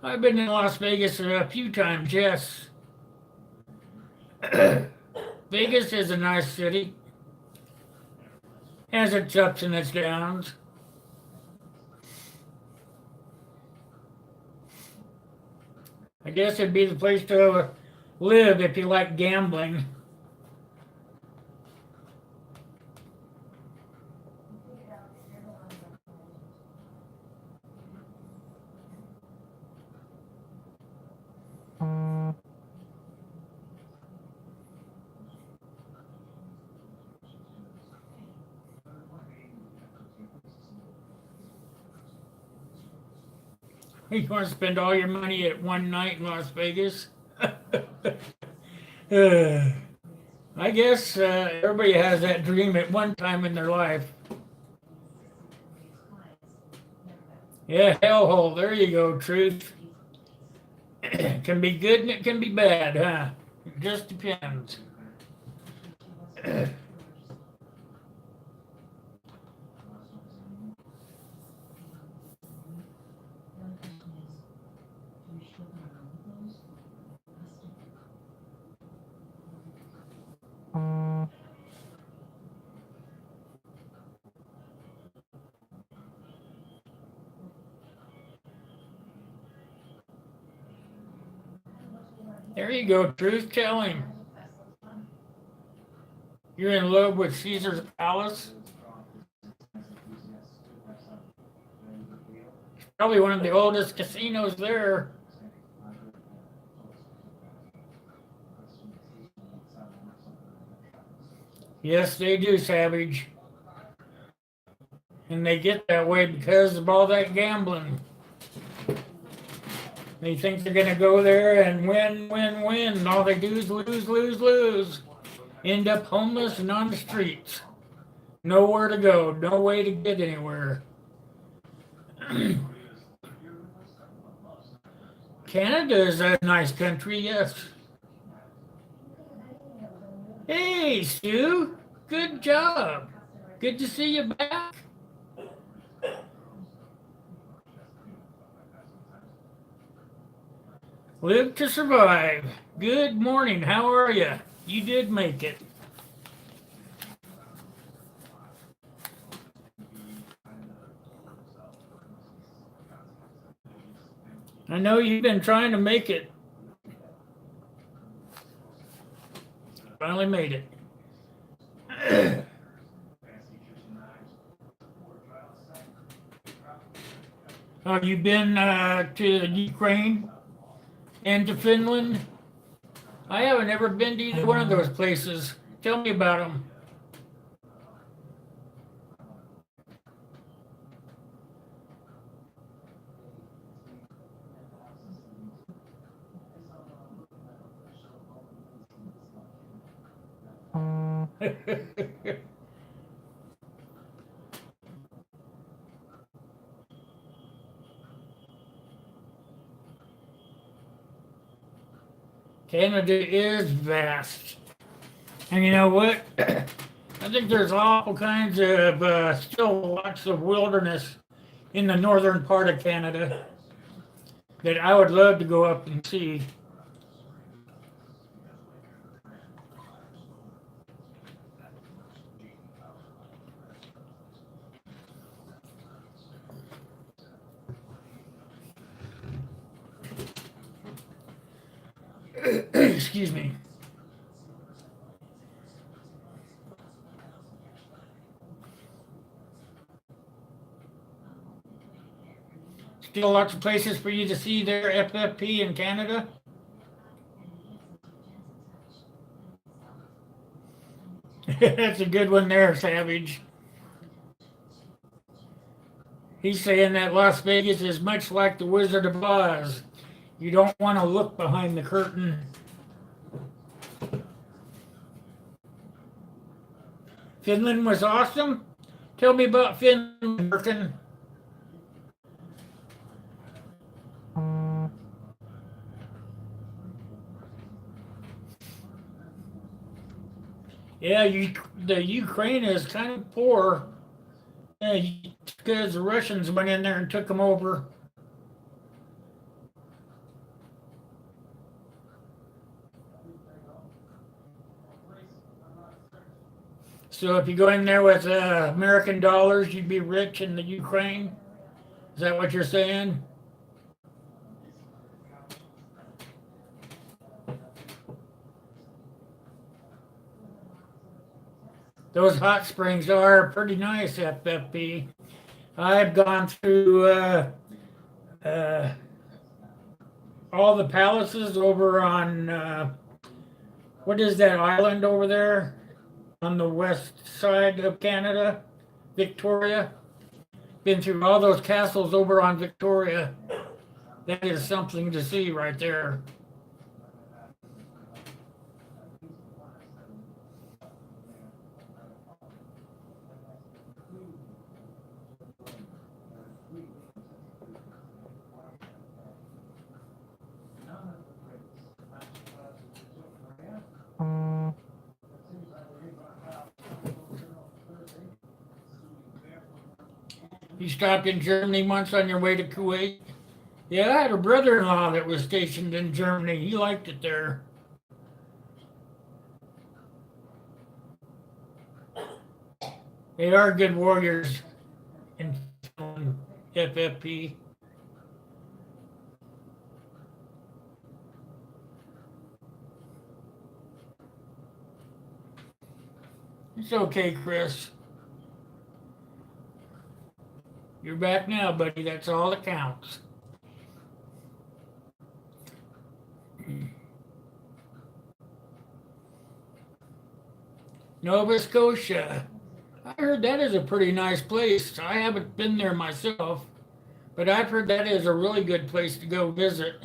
Speaker 1: I've been in Las Vegas a few times, yes. Vegas is a nice city. Has its ups and its downs. I guess it'd be the place to live if you like gambling. You want to spend all your money at one night in Las Vegas? I guess everybody has that dream at one time in their life. Yeah, hellhole. There you go, truth. It can be good and it can be bad, huh? It just depends. There you go, truth telling. You're in love with Caesar's Palace? Probably one of the oldest casinos there. Yes, they do, Savage. And they get that way because of all that gambling. They think they're going to go there and win, win, win. And all they do is lose, lose, lose. End up homeless and on the streets. Nowhere to go, no way to get anywhere. Canada is a nice country, yes. Hey, Stu. Good job. Good to see you back. Live to survive. Good morning. How are you? You did make it. I know you've been trying to make it. Finally made it. Have you been to Ukraine and to Finland? I haven't ever been to either one of those places. Tell me about them. Canada is vast. And you know what? I think there's all kinds of, still lots of wilderness in the northern part of Canada that I would love to go up and see. Excuse me. Still lots of places for you to see there, FFP in Canada. That's a good one there, Savage. He's saying that Las Vegas is much like the Wizard of Oz. You don't want to look behind the curtain. Finland was awesome. Tell me about Finland, Merkin. Yeah, the Ukraine is kind of poor because the Russians went in there and took them over. So if you go in there with American dollars, you'd be rich in the Ukraine. Is that what you're saying? Those hot springs are pretty nice, FFP. I've gone through all the palaces over on what is that island over there on the west side of Canada, Victoria. Been through all those castles over on Victoria. That is something to see right there. You stopped in Germany once on your way to Kuwait? Yeah, I had a brother-in-law that was stationed in Germany. He liked it there. They are good warriors in FFP. It's okay, Chris. You're back now, buddy. That's all that counts. Nova Scotia. I heard that is a pretty nice place. I haven't been there myself, but I've heard that is a really good place to go visit.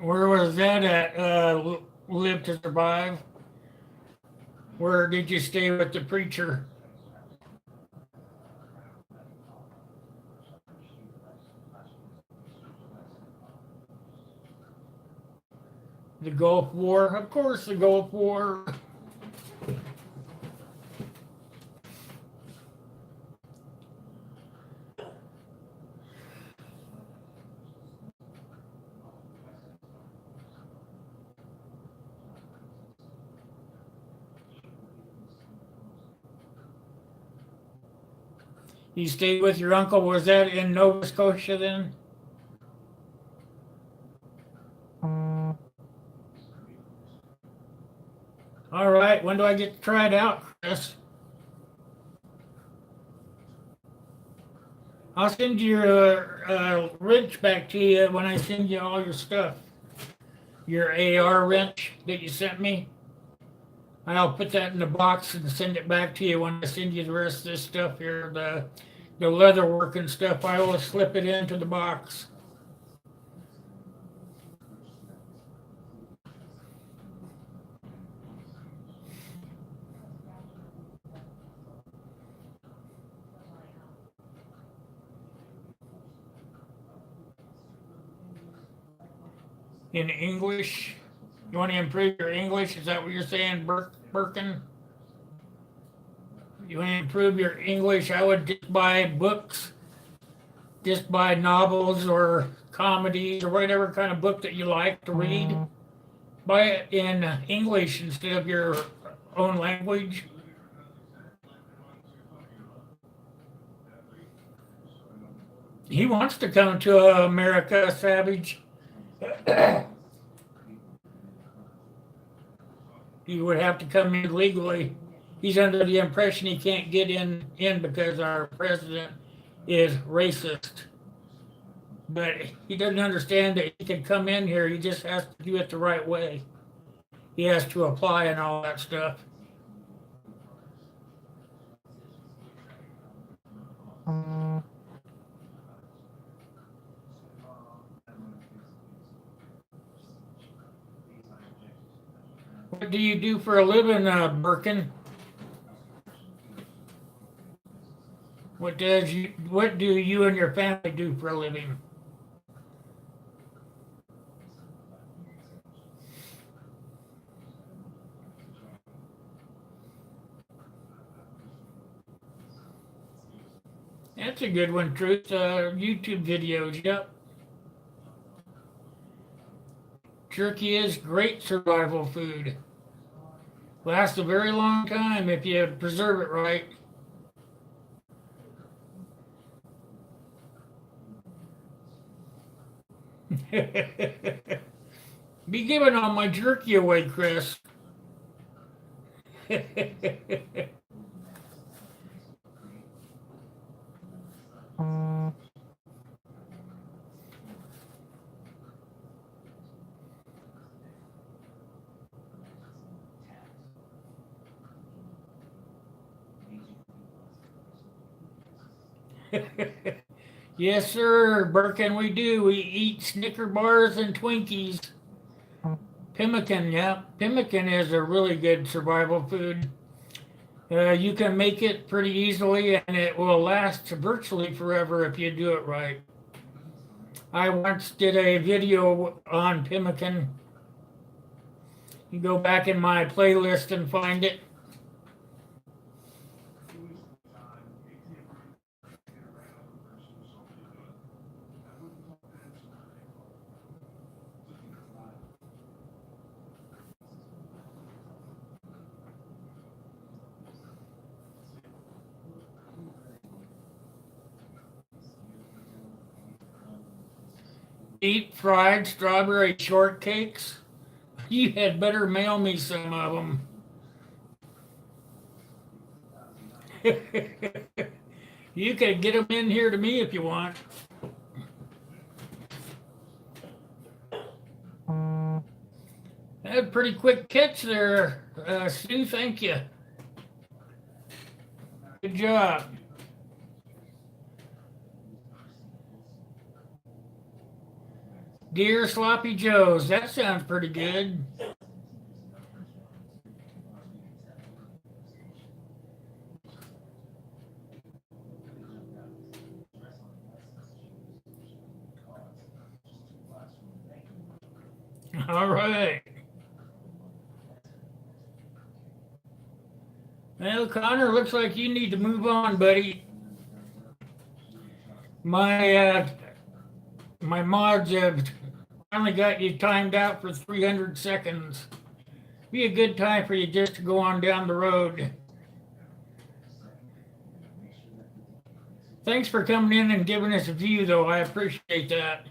Speaker 1: Where was that at? Live to Survive? Where did you stay with the preacher? The Gulf War? Of course, the Gulf War. You stayed with your uncle. Was that in Nova Scotia then? All right. When do I get to try it out, Chris? I'll send your wrench back to you when I send you all your stuff. Your AR wrench that you sent me. I'll put that in the box and send it back to you when I send you the rest of this stuff here. The leather work and stuff. I will slip it into the box. In English. You want to improve your English? Is that what you're saying, Birkin? You want to improve your English? I would just buy books, just buy novels or comedies or whatever kind of book that you like to read. Buy it in English instead of your own language. He wants to come to America, Savage. He would have to come in legally. He's under the impression he can't get in because our president is racist. But he doesn't understand that he can come in here. He just has to do it the right way. He has to apply and all that stuff. What do you do for a living, Birkin? What do you and your family do for a living? That's a good one, Truth. YouTube videos, yep. Jerky is great survival food. Lasts a very long time if you preserve it right. Be giving all my jerky away, Chris. Yes, sir, Birkin, we do. We eat Snicker bars and Twinkies. Pemmican, yeah. Pemmican is a really good survival food. You can make it pretty easily and it will last virtually forever if you do it right. I once did a video on pemmican. You go back in my playlist and find it. Deep fried strawberry shortcakes. You had better mail me some of them. You can get them in here to me if you want. That's a pretty quick catch there, Sue. Thank you. Good job. Dear Sloppy Joes. That sounds pretty good. All right. Well, Connor, looks like you need to move on, buddy. My mods have finally got you timed out for 300 seconds. Be a good time for you just to go on down the road. Thanks for coming in and giving us a view, though. I appreciate that.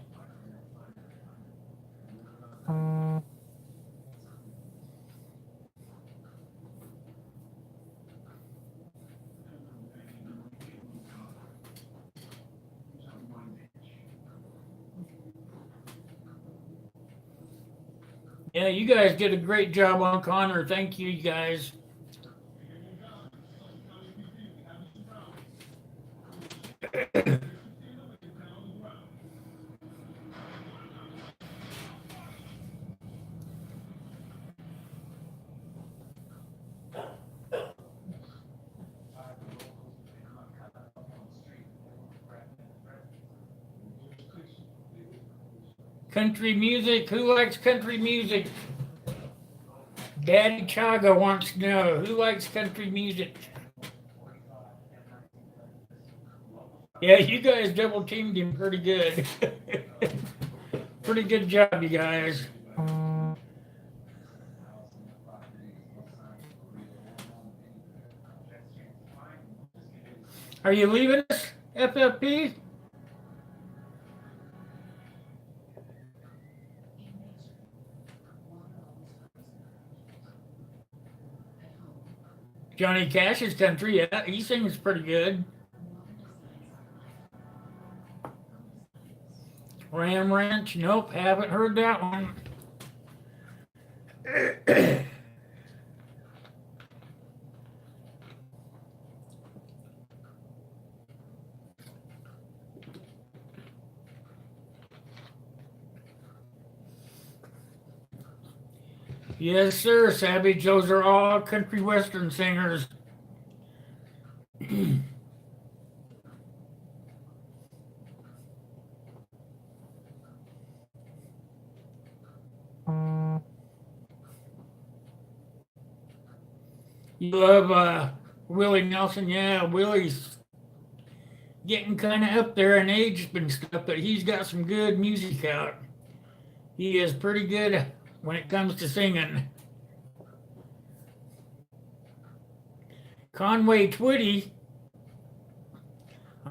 Speaker 1: Yeah, you guys did a great job on Connor. Thank you, guys. Country music. Who likes country music? Daddy Chaga wants to know who likes country music. Yeah, you guys double teamed him pretty good. Pretty good job, you guys. Are you leaving us, FFP? Johnny Cash's country, yeah, he sings pretty good. Ram Ranch, nope, haven't heard that one. Yes, sir, Savage. Those are all country western singers. You love Willie Nelson, yeah. Willie's getting kind of up there in age and stuff, but he's got some good music out. He is pretty good when it comes to singing. Conway Twitty,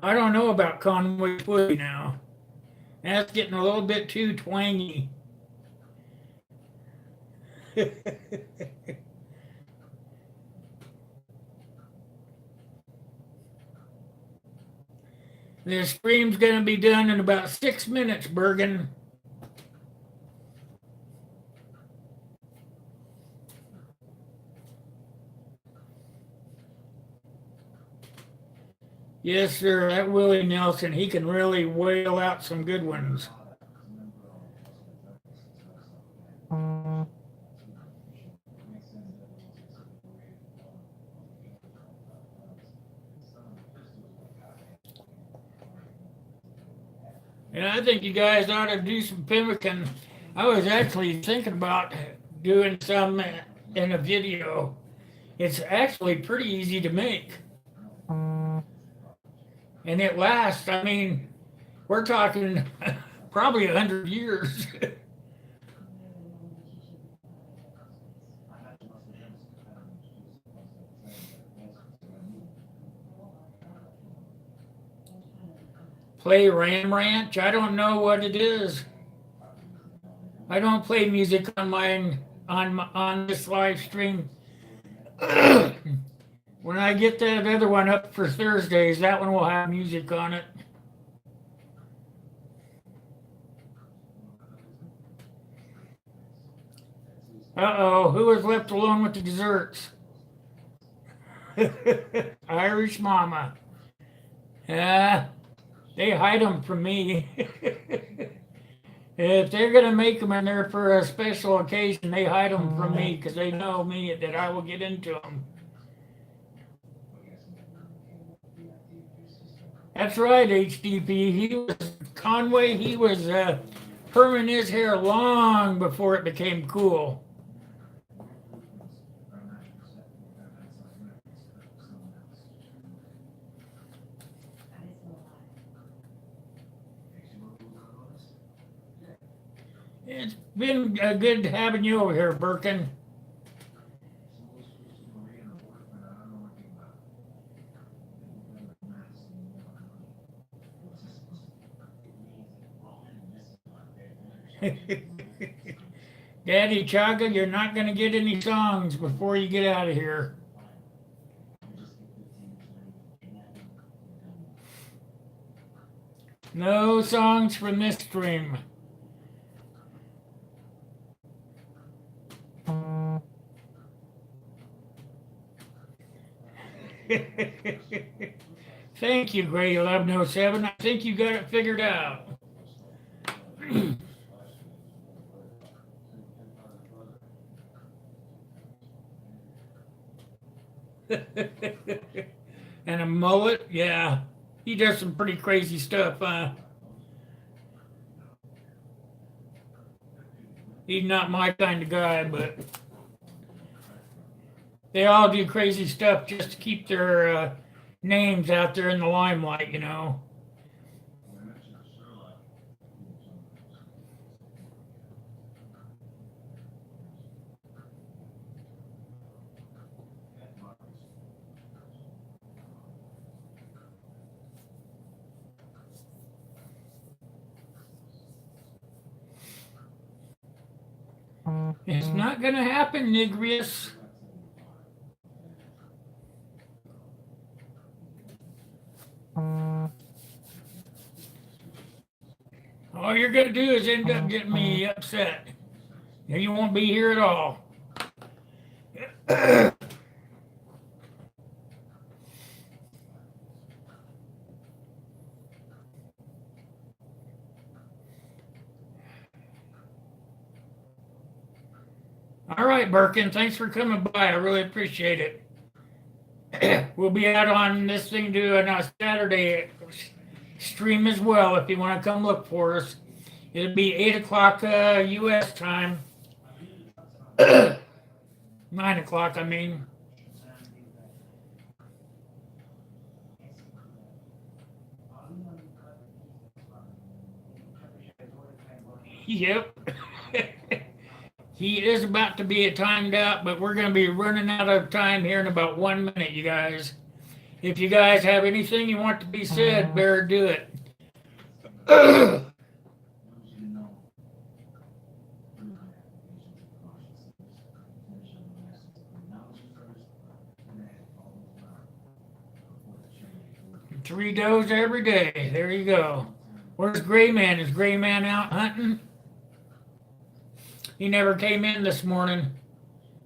Speaker 1: I don't know about Conway Twitty now. That's getting a little bit too twangy. The stream's going to be done in about 6 minutes, Bergen. Yes, sir. That Willie Nelson, he can really wail out some good ones. And I think you guys ought to do some pemmican. I was actually thinking about doing some in a video. It's actually pretty easy to make. And it lasts, I mean, we're talking probably 100 years. Play Ram Ranch? I don't know what it is. I don't play music on mine on this live stream. When I get that other one up for Thursdays, that one will have music on it. Uh-oh, who was left alone with the desserts? Irish Mama. Yeah, they hide them from me. If they're going to make them in there for a special occasion, they hide them from me because they know me that I will get into them. That's right, HDP. He was Conway. He was perming his hair long before it became cool. It's been good having you over here, Birkin. Daddy Chaga, you're not going to get any songs before you get out of here. No songs from this stream. Thank you, Gray 1107. I think you got it figured out. And a mullet, yeah. He does some pretty crazy stuff, He's not my kind of guy, but they all do crazy stuff just to keep their names out there in the limelight, you know. It's not going to happen, Nigrius. All you're going to do is end up getting me upset. And you won't be here at all. All right, Birkin, thanks for coming by. I really appreciate it. We'll be out on this thing doing a Saturday stream as well if you want to come look for us. It'll be 8 o'clock U.S. time. 9 o'clock, I mean. Yep. He is about to be timed out, but we're going to be running out of time here in about 1 minute, you guys. If you guys have anything you want to be said, better do it. Three does every day. There you go. Where's Gray Man? Is Gray Man out hunting? He never came in this morning.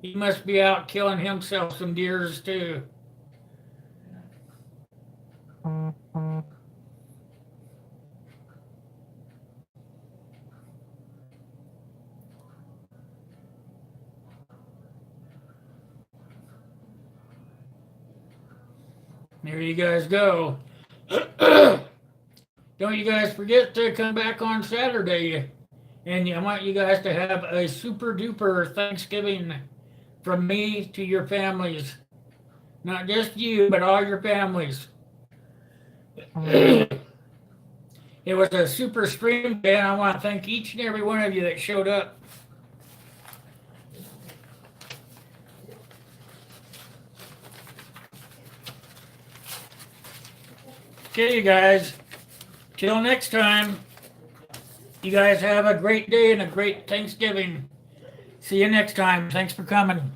Speaker 1: He must be out killing himself some deers too. There you guys go. Don't you guys forget to come back on Saturday. And I want you guys to have a super duper Thanksgiving from me to your families. Not just you, but all your families. It was a super stream day, and I want to thank each and every one of you that showed up. Okay, you guys. Till next time. You guys have a great day and a great Thanksgiving. See you next time. Thanks for coming.